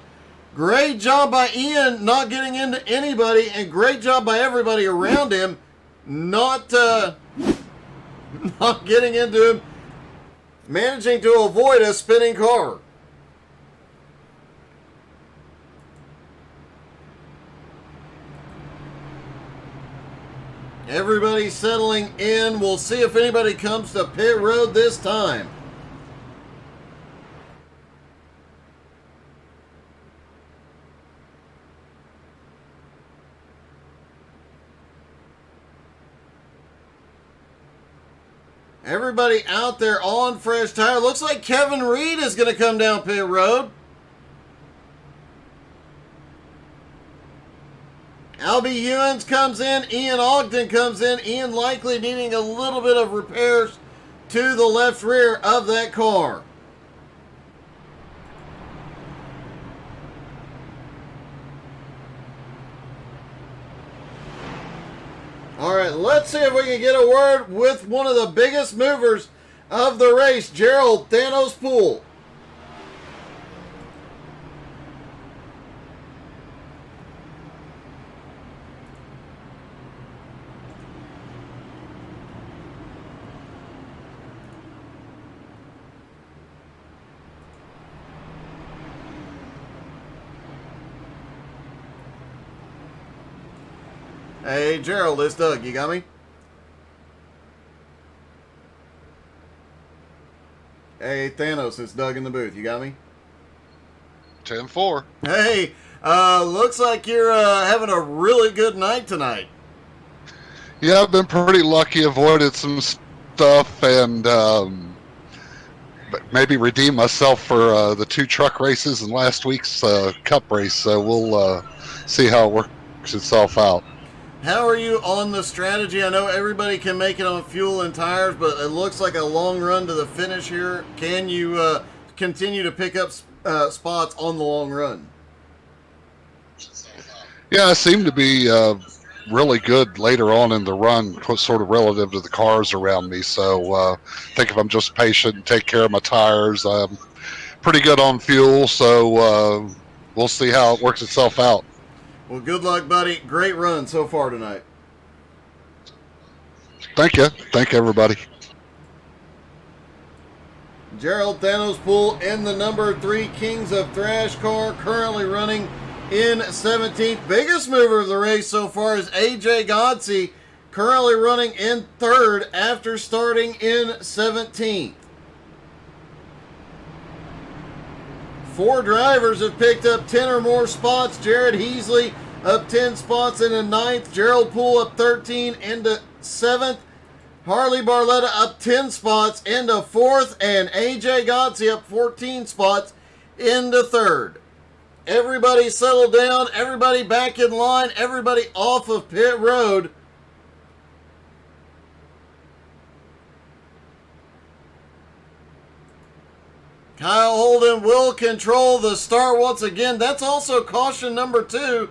Great job by Ian not getting into anybody, and great job by everybody around him not getting into him. Managing to avoid a spinning car. Everybody settling in. We'll see if anybody comes to pit road this time. Everybody out there on fresh tire. Looks like Kevin Reed is going to come down pit road. Albie Hewins comes in. Ian Ogden comes in. Ian likely needing a little bit of repairs to the left rear of that car. All right, let's see if we can get a word with one of the biggest movers of the race, Gerald Thanos Poole. Hey, Gerald, it's Doug. You got me? Hey, Thanos, it's Doug in the booth. You got me? 10-4. Hey, looks like you're having a really good night tonight. Yeah, I've been pretty lucky. Avoided some stuff and maybe redeem myself for the 2 truck races and last week's Cup race. So we'll see how it works itself out. How are you on the strategy? I know everybody can make it on fuel and tires, but it looks like a long run to the finish here. Can you continue to pick up spots on the long run? Yeah, I seem to be really good later on in the run, sort of relative to the cars around me. So I think if I'm just patient and take care of my tires, I'm pretty good on fuel. So we'll see how it works itself out. Well, good luck, buddy. Great run so far tonight. Thank you. Thank you, everybody. Gerald Thanos Poole in the number 3 Kings of Thrash car, currently running in 17th. Biggest mover of the race so far is AJ Godsey, currently running in 3rd after starting in 17th. 4 drivers have picked up 10 or more spots. Jared Heasley up 10 spots into 9th. Gerald Poole up 13 into 7th. Harley Barletta up 10 spots into 4th. And AJ Godsey up 14 spots into 3rd. Everybody settle down. Everybody back in line. Everybody off of pit road. Kyle Holden will control the start once again. That's also caution number 2.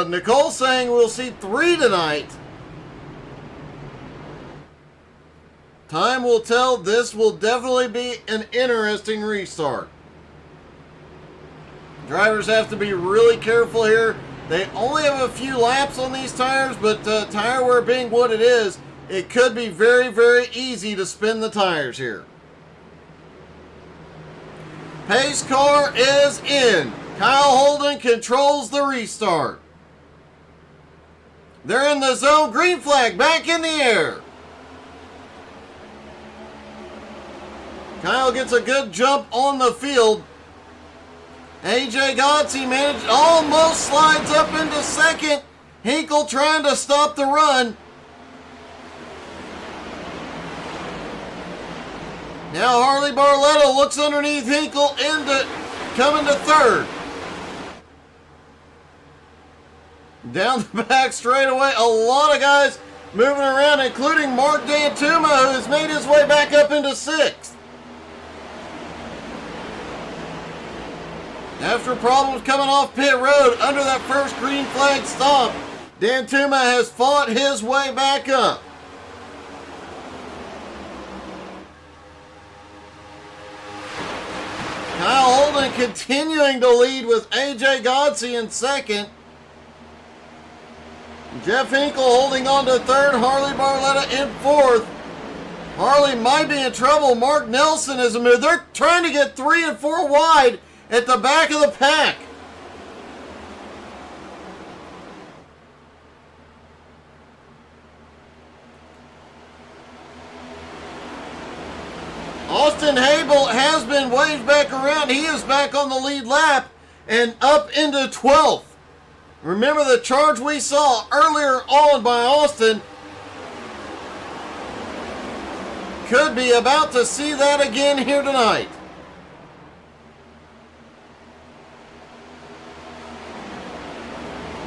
Nicole saying we'll see 3 tonight. Time will tell. This will definitely be an interesting restart. Drivers have to be really careful here. They only have a few laps on these tires, but tire wear being what it is, it could be very, very easy to spin the tires here. Pace car is in. Kyle Holden controls the restart. They're in the zone. Green flag back in the air. Kyle gets a good jump on the field. AJ Godsey managed, almost slides up into 2nd. Hinkle trying to stop the run. Now Harley Barletta looks underneath Hinkle into coming to 3rd. Down the back straightaway, a lot of guys moving around, including Mark D'Antuma, who has made his way back up into 6th. After problems coming off pit road under that first green flag stop, D'Antuma has fought his way back up. Kyle Holden continuing to lead with AJ Godsey in 2nd. Jeff Hinkle holding on to 3rd. Harley Barletta in 4th. Harley might be in trouble. Mark Nelson is a move. They're trying to get 3 and 4 wide at the back of the pack. Austin Habel has been waved back around. He is back on the lead lap and up into 12th. Remember the charge we saw earlier on by Austin. could be about to see that again here tonight.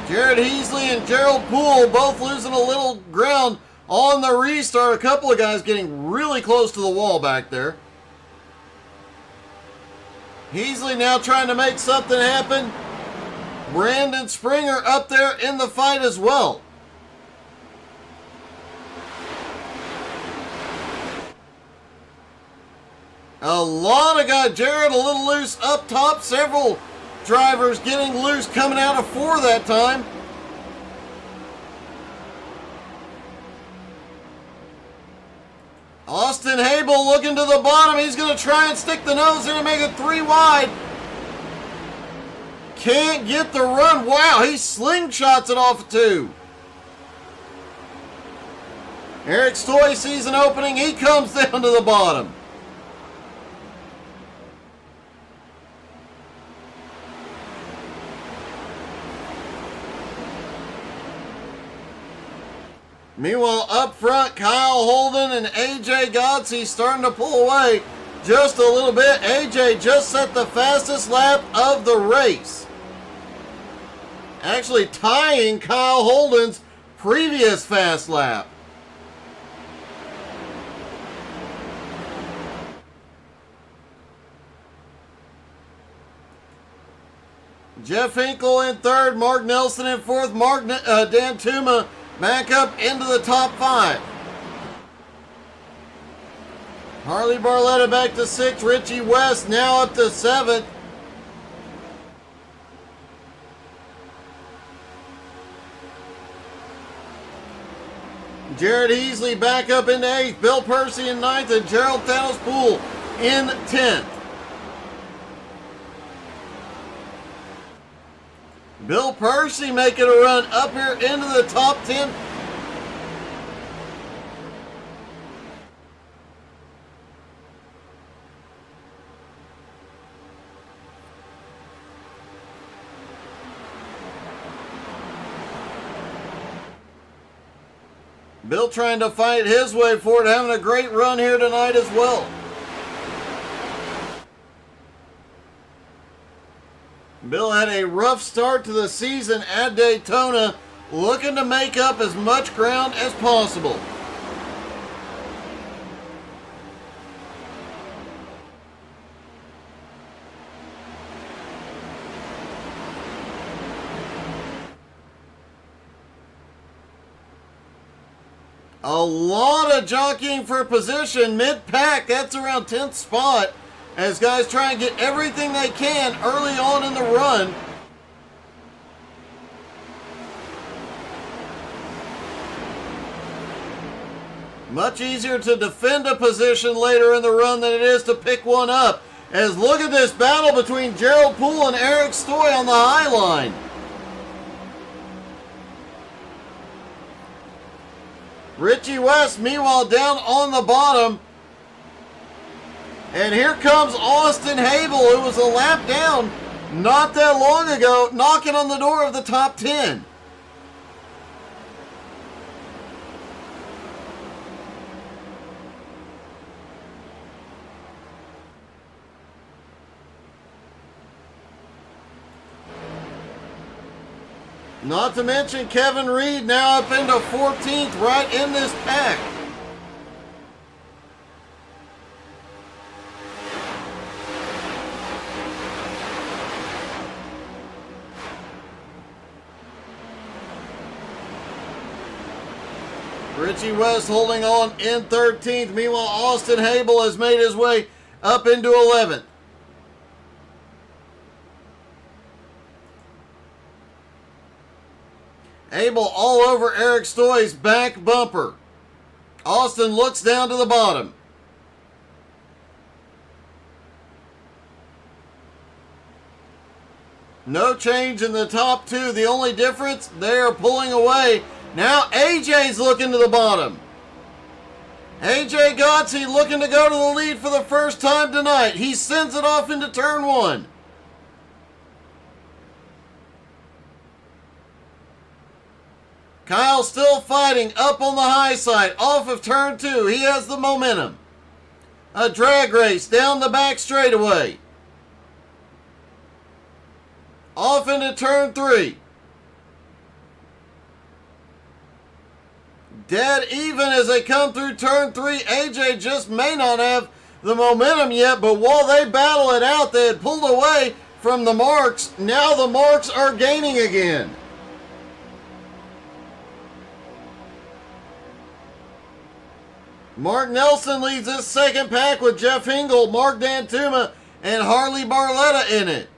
Jared Heasley and Gerald Poole both losing a little ground on the restart. A couple of guys getting really close to the wall back there. Heasley now trying to make something happen. Brandon Springer up there in the fight as well. A lot of guys. Jared a little loose up top. Several drivers getting loose, coming out of 4 that time. Austin Habel looking to the bottom. He's going to try and stick the nose in and make it 3 wide. Can't get the run. Wow, he slingshots it off of 2. Eric Stoy sees an opening. He comes down to the bottom. Meanwhile, up front, Kyle Holden and AJ Godsey starting to pull away just a little bit. AJ just set the fastest lap of the race, actually tying Kyle Holden's previous fast lap. Jeff Hinkle in 3rd, Mark Nelson in 4th, Dan Tuma back up into the top 5. Harley Barletta back to 6th. Richie West now up to 7th. Jared Heasley back up into 8th. Bill Percy in 9th. And Gerald Thanos Poole in 10th. Bill Percy making a run up here into the top 10. Bill trying to fight his way forward, having a great run here tonight as well. Bill had a rough start to the season at Daytona, looking to make up as much ground as possible. A lot of jockeying for position mid-pack. That's around 10th spot, as guys try and get everything they can early on in the run. Much easier to defend a position later in the run than it is to pick one up. As look at this battle between Gerald Poole and Eric Stoy on the high line. Richie West, meanwhile, down on the bottom. And here comes Austin Habel, who was a lap down not that long ago, knocking on the door of the top 10. Not to mention Kevin Reed now up into 14th right in this pack. Richie West holding on in 13th. Meanwhile, Austin Habel has made his way up into 11th. Abel all over Eric Stoy's back bumper. Austin looks down to the bottom. No change in the top 2. The only difference, they are pulling away. Now AJ's looking to the bottom. AJ Godsey looking to go to the lead for the first time tonight. He sends it off into turn 1. Kyle still fighting up on the high side, off of turn 2. He has the momentum. a drag race down the back straightaway. Off into turn 3. Dead even as they come through turn 3. AJ just may not have the momentum yet, but while they battle it out, they had pulled away from the marks. Now the marks are gaining again. Mark Nelson leads this second pack with Jeff Hingle, Mark Dantuma, and Harley Barletta in it.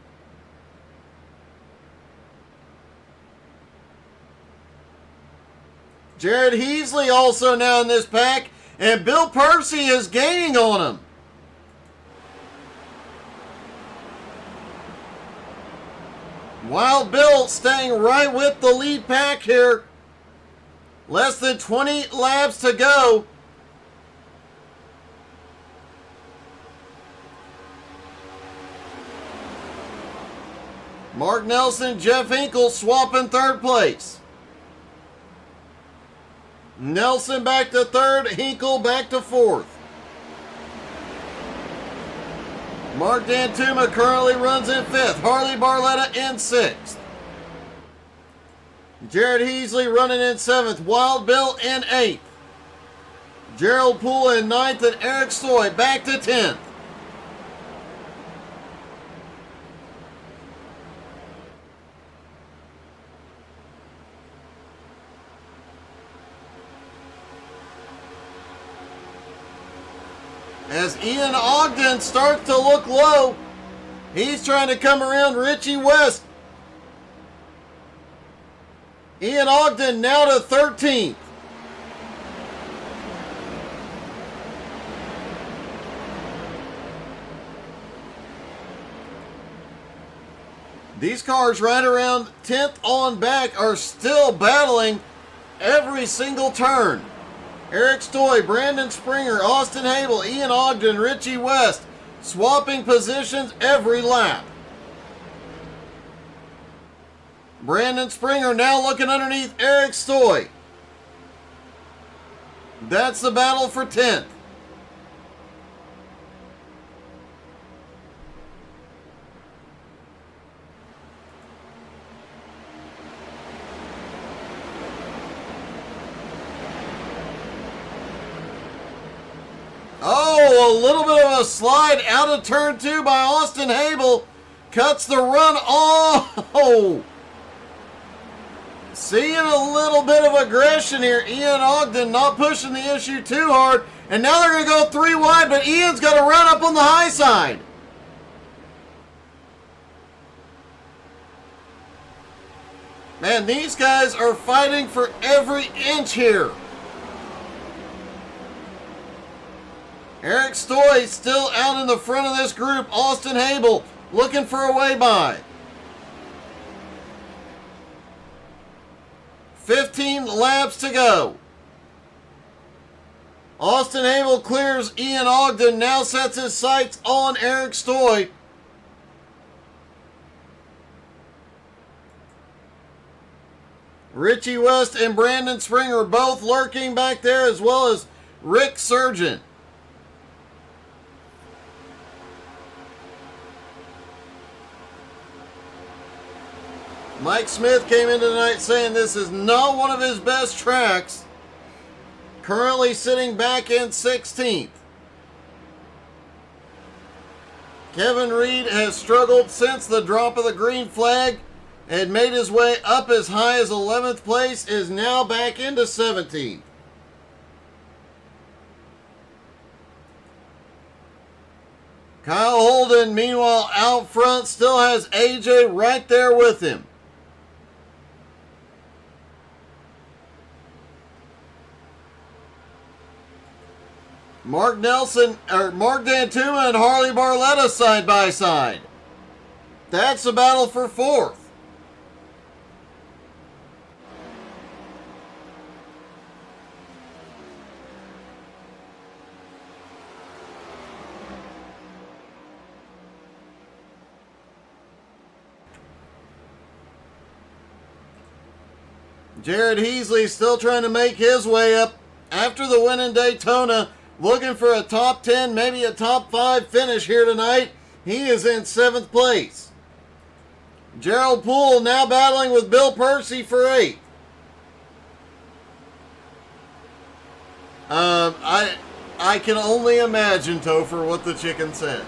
Jared Heasley also now in this pack, and Bill Percy is gaining on him. Wild Bill staying right with the lead pack here. Less than 20 laps to go. Mark Nelson, Jeff Hinkle swapping third place. Nelson back to third, Hinkle back to fourth. Mark Dantuma currently runs in fifth, Harley Barletta in sixth. Jared Heasley running in seventh, Wild Bill in eighth. Gerald Poole in ninth, and Eric Stoy back to 10th. As Ian Ogden starts to look low, he's trying to come around Richie West. Ian Ogden now to 13th. These cars right around 10th on back are still battling every single turn. Eric Stoy, Brandon Springer, Austin Hable, Ian Ogden, Richie West, swapping positions every lap. Brandon Springer now looking underneath Eric Stoy. That's the battle for 10th. Oh, a little bit of a slide out of turn 2 by Austin Hable. Cuts the run. Oh! Seeing a little bit of aggression here. Ian Ogden not pushing the issue too hard. And now they're going to go 3 wide, but Ian's got to run up on the high side. Man, these guys are fighting for every inch here. Eric Stoy still out in the front of this group. Austin Hable looking for a way by. 15 laps to go. Austin Hable clears Ian Ogden. Now sets his sights on Eric Stoy. Richie West and Brandon Springer both lurking back there, as well as Rick Sargent. Mike Smith came in tonight saying this is not one of his best tracks. Currently sitting back in 16th. Kevin Reed has struggled since the drop of the green flag and made his way up as high as 11th place, is now back into 17th. Kyle Holden, meanwhile, out front, still has AJ right there with him. Mark Nelson, or Mark Dantuma and Harley Barletta side by side. That's the battle for 4th. Jared Heasley still trying to make his way up after the win in Daytona. looking for a top 10, maybe a top 5 finish here tonight. He is in 7th place. Gerald Poole now battling with Bill Percy for 8th. I can only imagine, Topher, what the chicken said.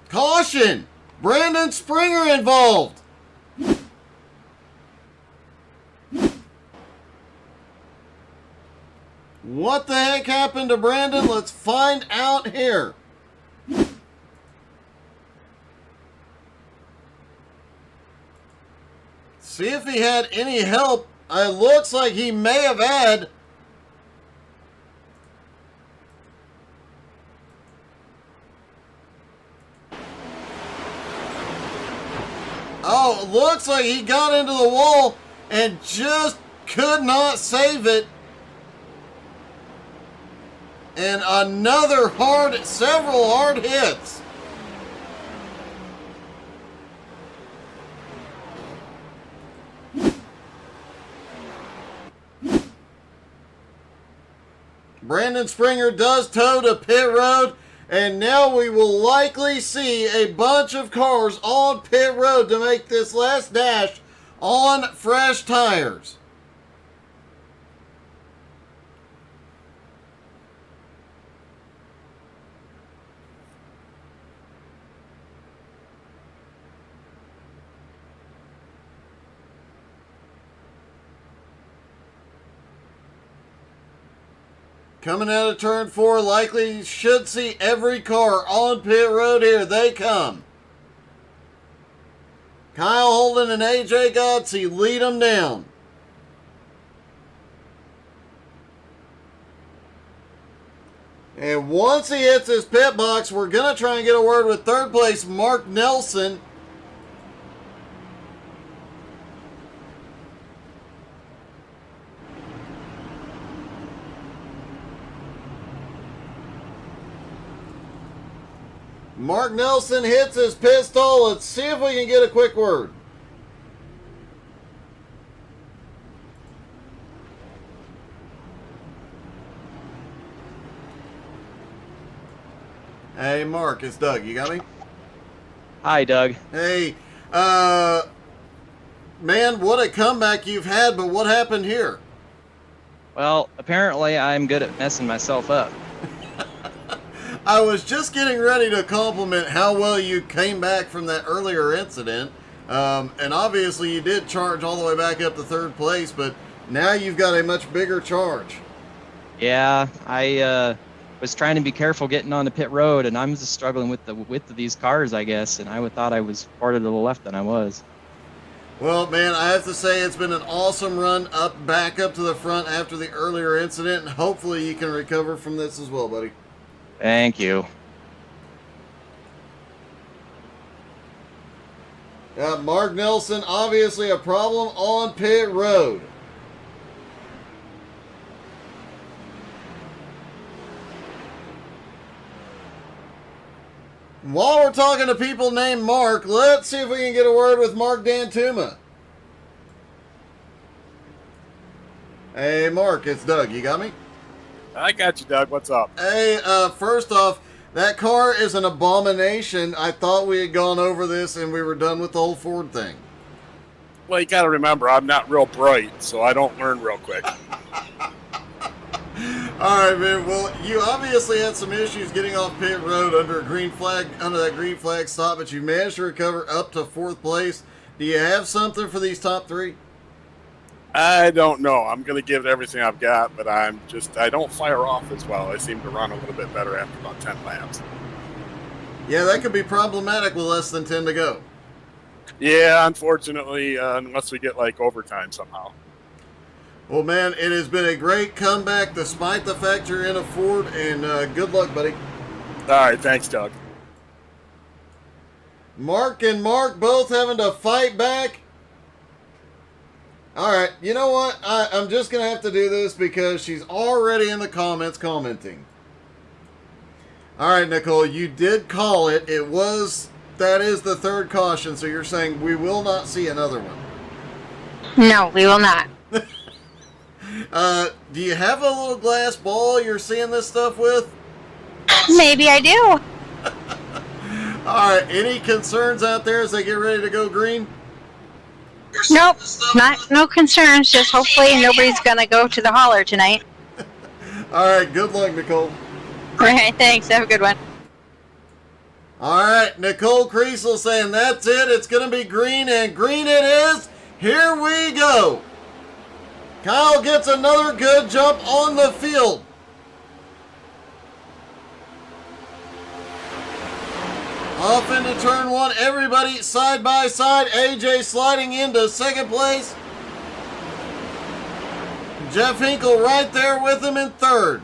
Caution! Brandon Springer involved! What the heck happened to Brandon? Let's find out here. See if he had any help. It looks like he may have had. Oh, it looks like he got into the wall and just could not save it. And several hard hits. Brandon Springer does toe to pit road, and now we will likely see a bunch of cars on pit road to make this last dash on fresh tires. Coming out of turn 4, likely should see every car on pit road here. They come. Kyle Holden and AJ Godsey lead them down. And once he hits his pit box, we're going to try and get a word with third place Mark Nelson. Mark Nelson hits his pit stall. Let's see if we can get a quick word. Hey, Mark, it's Doug. You got me? Hi, Doug. Hey, man, what a comeback you've had, but what happened here? Well, apparently I'm good at messing myself up. I was just getting ready to compliment how well you came back from that earlier incident. And obviously you did charge all the way back up to third place, but now you've got a much bigger charge. Yeah, I was trying to be careful getting on the pit road, and I'm just struggling with the width of these cars, I guess, and I thought I was farther to the left than I was. Well, man, I have to say it's been an awesome run back up to the front after the earlier incident, and hopefully you can recover from this as well, buddy. Thank you. Mark Nelson, obviously a problem on pit road. While we're talking to people named Mark, let's see if we can get a word with Mark Dantuma. Hey, Mark, it's Doug. You got me? I got you, Doug. What's up? Hey, first off, that car is an abomination. I thought we had gone over this and we were done with the whole Ford thing. Well, you got to remember, I'm not real bright, so I don't learn real quick. All right, man. Well, you obviously had some issues getting off pit road under that green flag stop, but you managed to recover up to fourth place. Do you have something for these top three? I don't know. I'm going to give it everything I've got, but I don't fire off as well. I seem to run a little bit better after about 10 laps. Yeah, that could be problematic with less than 10 to go. Yeah, unfortunately, unless we get like overtime somehow. Well, man, it has been a great comeback despite the fact you're in a Ford, and good luck, buddy. All right, thanks, Doug. Mark and Mark both having to fight back. All right, you know what? I'm just going to have to do this because she's already in the comments commenting. All right, Nicole, you did call it. That is the third caution, so you're saying we will not see another one. No, we will not. Do you have a little glass ball you're seeing this stuff with? Maybe I do. All right, any concerns out there as they get ready to go green? Nope, no concerns. Just hopefully nobody's gonna go to the hauler tonight. All right, good luck, Nicole. All right, thanks. Have a good one. All right, Nicole Creasel saying that's it. It's going to be green, and green it is. Here we go. Kyle gets another good jump on the field. Off into turn one. Everybody side by side. AJ sliding into second place. Jeff Hinkle right there with him in third.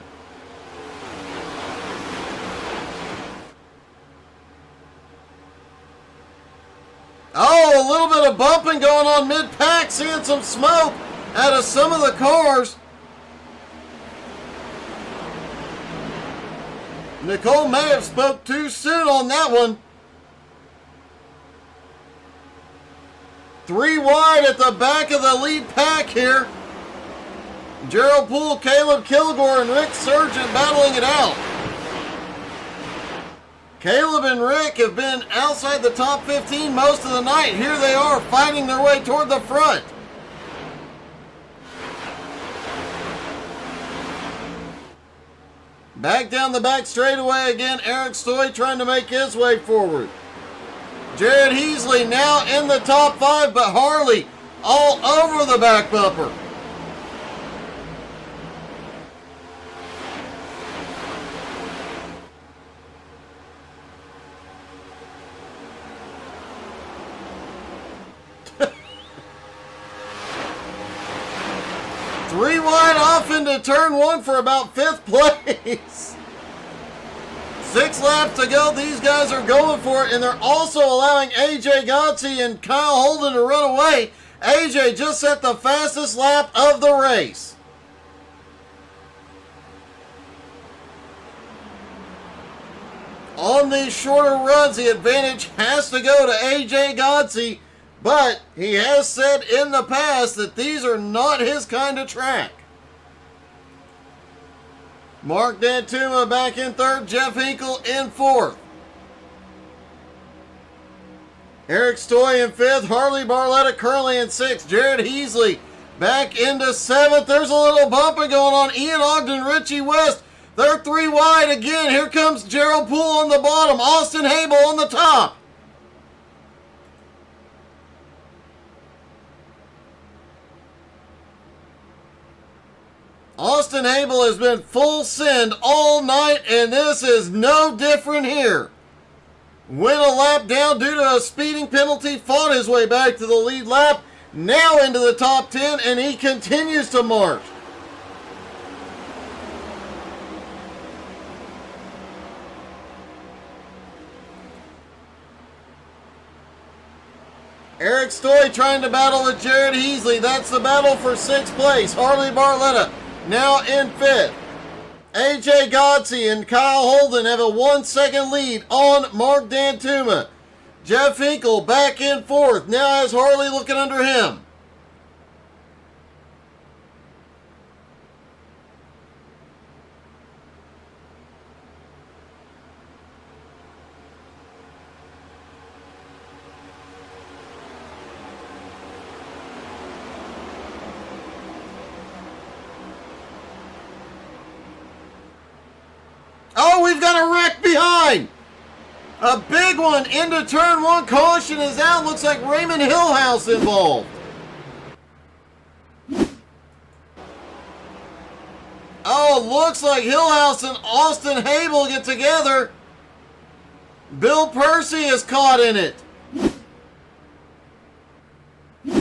Oh, a little bit of bumping going on mid-pack, seeing some smoke out of some of the cars. Nicole may have spoke too soon on that one. 3 wide at the back of the lead pack here. Gerald Poole, Caleb Kilgore, and Rick Sargent battling it out. Caleb and Rick have been outside the top 15 most of the night. Here they are fighting their way toward the front. Back down the back straightaway again. Eric Stoy trying to make his way forward. Jared Heasley now in the top 5, but Harley all over the back bumper. Three wide off into turn one for about 5th place. 6 laps to go. These guys are going for it, and they're also allowing AJ Gotzi and Kyle Holden to run away. AJ just set the fastest lap of the race. On these shorter runs, the advantage has to go to AJ Gotzi. But he has said in the past that these are not his kind of track. Mark Dantuma back in 3rd. Jeff Hinkle in 4th. Eric Stoy in 5th. Harley Barletta currently in 6th. Jared Heasley back into 7th. There's a little bumping going on. Ian Ogden, Richie West. They're 3 wide again. Here comes Gerald Poole on the bottom. Austin Habel on the top. Austin Habel has been full send all night, and this is no different here. Went a lap down due to a speeding penalty, fought his way back to the lead lap, now into the top 10, and he continues to march. Eric Stoy trying to battle with Jared Heasley. That's the battle for 6th place. Harley Barletta now in 5th. AJ Gotzi and Kyle Holden have a 1-second lead on Mark Dantuma. Jeff Hinkle back in 4th. Now has Harley looking under him. Oh, we've got a wreck behind. A big one into turn one. Caution is out. Looks like Raymond Hillhouse involved. Oh, looks like Hillhouse and Austin Habel get together. Bill Percy is caught in it.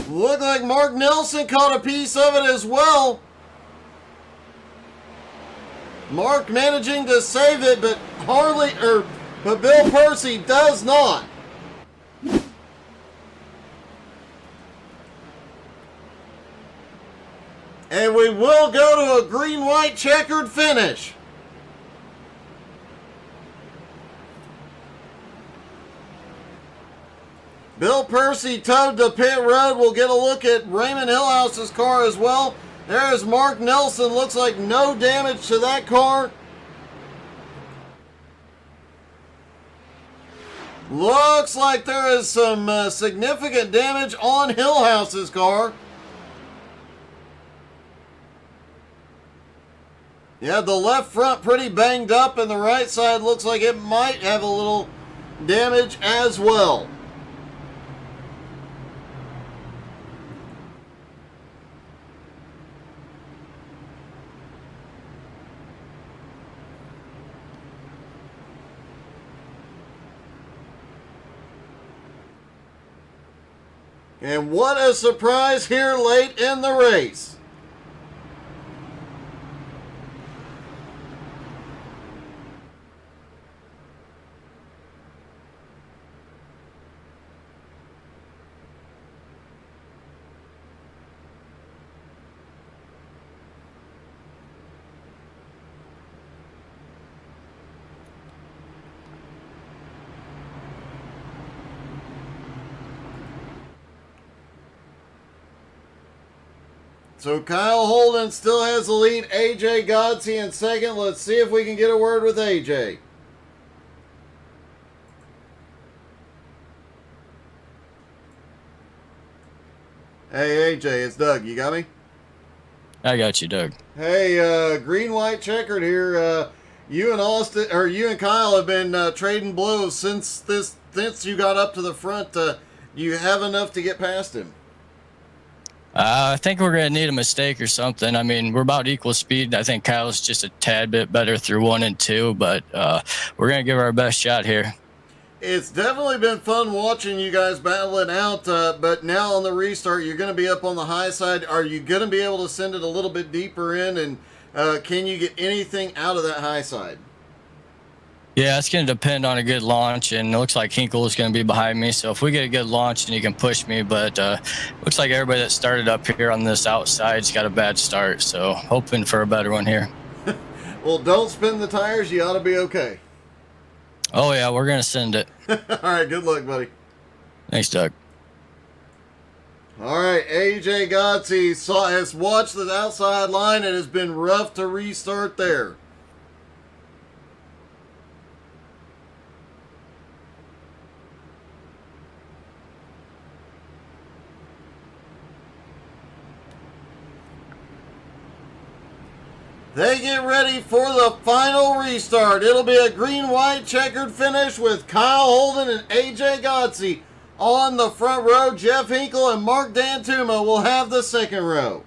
Looked like Mark Nelson caught a piece of it as well. Mark managing to save it, but Bill Percy does not. And we will go to a green-white checkered finish. Bill Percy towed the pit road. We'll get a look at Raymond Hillhouse's car as well. There's Mark Nelson. Looks like no damage to that car. Looks like there is some significant damage on Hillhouse's car. Yeah, the left front pretty banged up, and the right side looks like it might have a little damage as well. And what a surprise here late in the race. So Kyle Holden still has the lead. AJ Godsey in second. Let's see if we can get a word with AJ. Hey AJ, it's Doug. You got me? I got you, Doug. Hey, green white checkered here. You and Kyle have been trading blows since you got up to the front. Do you have enough to get past him? I think we're going to need a mistake or something. I mean, we're about equal speed. I think Kyle's just a tad bit better through 1 and 2, but we're going to give our best shot here. It's definitely been fun watching you guys battle it out, but now on the restart, you're going to be up on the high side. Are you going to be able to send it a little bit deeper in, and can you get anything out of that high side? Yeah, it's going to depend on a good launch, and it looks like Hinkle is going to be behind me. So if we get a good launch, then he can push me. But looks like everybody that started up here on this outside's got a bad start. So hoping for a better one here. Well, don't spin the tires. You ought to be okay. Oh, yeah, we're going to send it. All right, good luck, buddy. Thanks, Doug. All right, AJ Godsey has watched the outside line. It has been rough to restart there. They get ready for the final restart. It'll be a green-white checkered finish with Kyle Holden and AJ Godsey on the front row. Jeff Hinkle and Mark Dantuma will have the second row.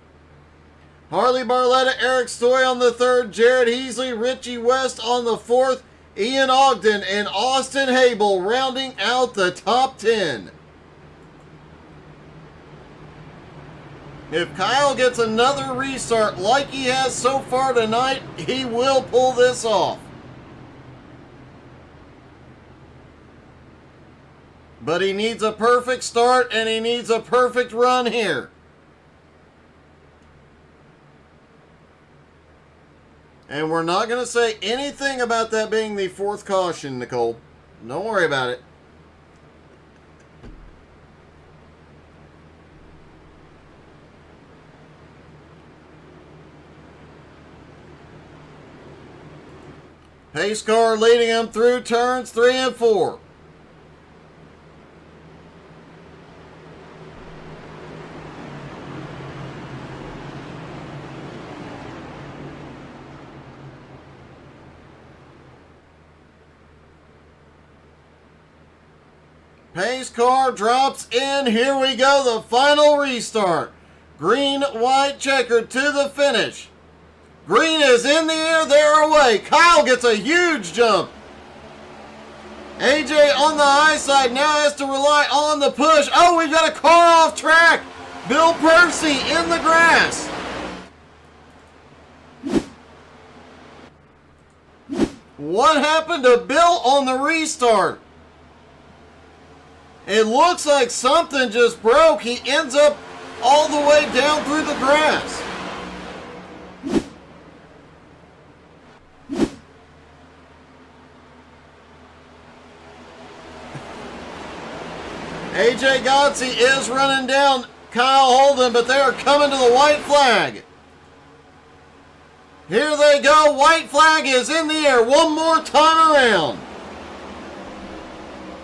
Harley Barletta, Eric Stoy on the third, Jared Heasley, Richie West on the fourth, Ian Ogden and Austin Hable rounding out the top 10. If Kyle gets another restart like he has so far tonight, he will pull this off. But he needs a perfect start and he needs a perfect run here. And we're not going to say anything about that being the fourth caution, Nicole. Don't worry about it. Pace car leading him through turns 3 and 4. Pace car drops in. Here we go. The final restart. Green, white, checkered to the finish. Green is in the air. They're away. Kyle gets a huge jump. AJ on the high side now has to rely on the push. Oh, we've got a car off track. Bill Percy in the grass. What happened to Bill on the restart? It looks like something just broke. He ends up all the way down through the grass. AJ AJ Godsey is running down Kyle Holden, but they are coming to the white flag. Here they go. White flag is in the air one more time around.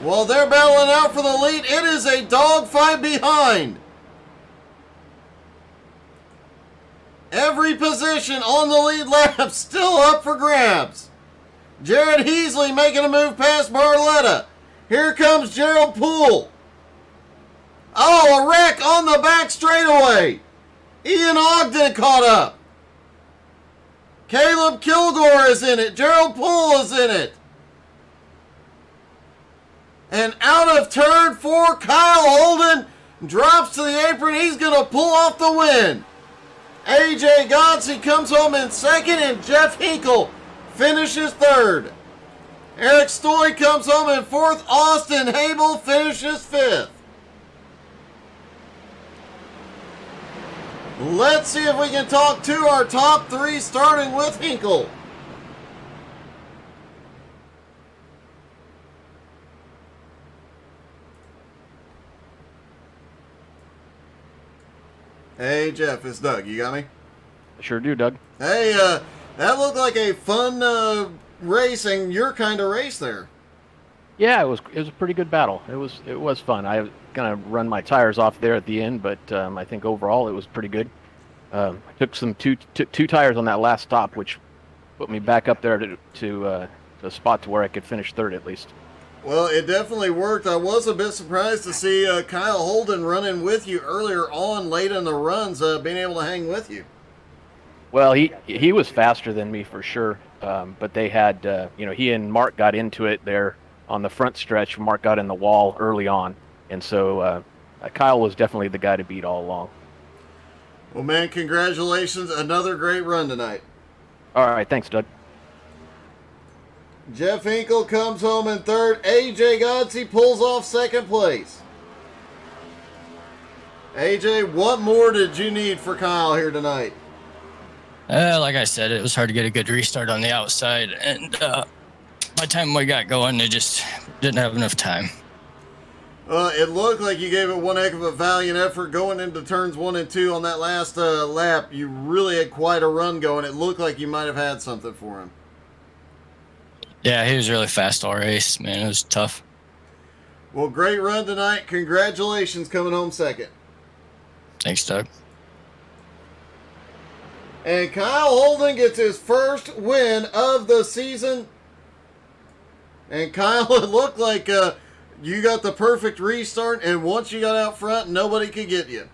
While they're battling out for the lead, it is a dogfight behind. Every position on the lead lap still up for grabs. Jared Heasley making a move past Barletta. Here comes Gerald Poole. Oh, a wreck on the back straightaway. Ian Ogden caught up. Caleb Kilgore is in it. Gerald Poole is in it. And out of turn 4, Kyle Holden drops to the apron. He's going to pull off the win. AJ Godsey comes home in second, and Jeff Hinkle finishes third. Eric Stoy comes home in fourth. Austin Habel finishes fifth. Let's see if we can talk to our top 3, starting with Hinkle. Hey Jeff, it's Doug. You got me? Sure do, Doug. Hey, that looked like a fun racing, your kind of race there. Yeah, it was a pretty good battle. It was fun. I kind of run my tires off there at the end, but I think overall it was pretty good. I took two tires on that last stop, which put me back up there to a spot to where I could finish third at least. Well, it definitely worked. I was a bit surprised to see Kyle Holden running with you earlier on, late in the runs, being able to hang with you. Well, he was faster than me for sure, but they had he and Mark got into it there on the front stretch. Mark got in the wall early on, and so Kyle was definitely the guy to beat all along. Well, man, congratulations. Another great run tonight. All right, thanks, Doug. Jeff Hinkle comes home in third. AJ Godsey pulls off second place. AJ, what more did you need for Kyle here tonight? Like I said, it was hard to get a good restart on the outside, and by the time we got going, they just didn't have enough time. It looked like you gave it one heck of a valiant effort going into turns 1 and 2 on that last lap. You really had quite a run going. It looked like you might have had something for him. Yeah, he was really fast all race, man. It was tough. Well, great run tonight. Congratulations coming home second. Thanks, Doug. And Kyle Holden gets his first win of the season. And Kyle, it looked like you got the perfect restart, and once you got out front, nobody could get you.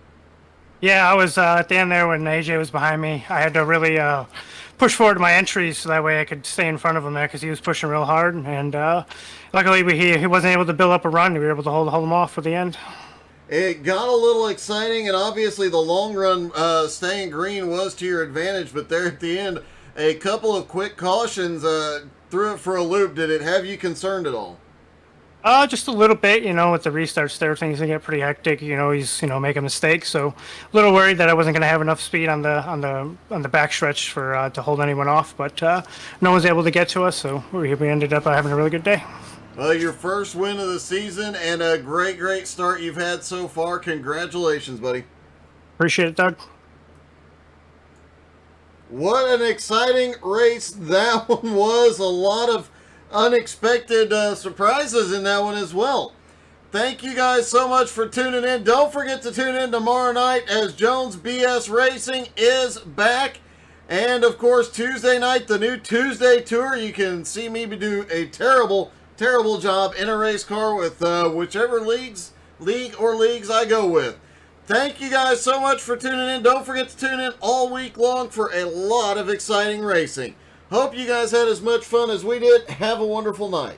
Yeah, I was at the end there when AJ was behind me. I had to really push forward my entries so that way I could stay in front of him there because he was pushing real hard. And luckily he wasn't able to build up a run. We were able to hold him off for the end. It got a little exciting, and obviously the long run staying green was to your advantage, but there at the end, a couple of quick cautions threw it for a loop. Did it have you concerned at all? Just a little bit, with the restarts there, things can get pretty hectic. He's making mistakes, so a little worried that I wasn't going to have enough speed on the backstretch for to hold anyone off. But no one's able to get to us, so we ended up having a really good day. Well, your first win of the season and a great start you've had so far. Congratulations, buddy. Appreciate it, Doug. What an exciting race that one was. A lot of unexpected surprises in that one as well. Thank you guys so much for tuning in. Don't forget to tune in tomorrow night as Jones BS Racing is back. And of course, Tuesday night, the new Tuesday Tour. You can see me do a terrible job in a race car with whichever league or leagues I go with. Thank you guys so much for tuning in. Don't forget to tune in all week long for a lot of exciting racing. Hope you guys had as much fun as we did. Have a wonderful night.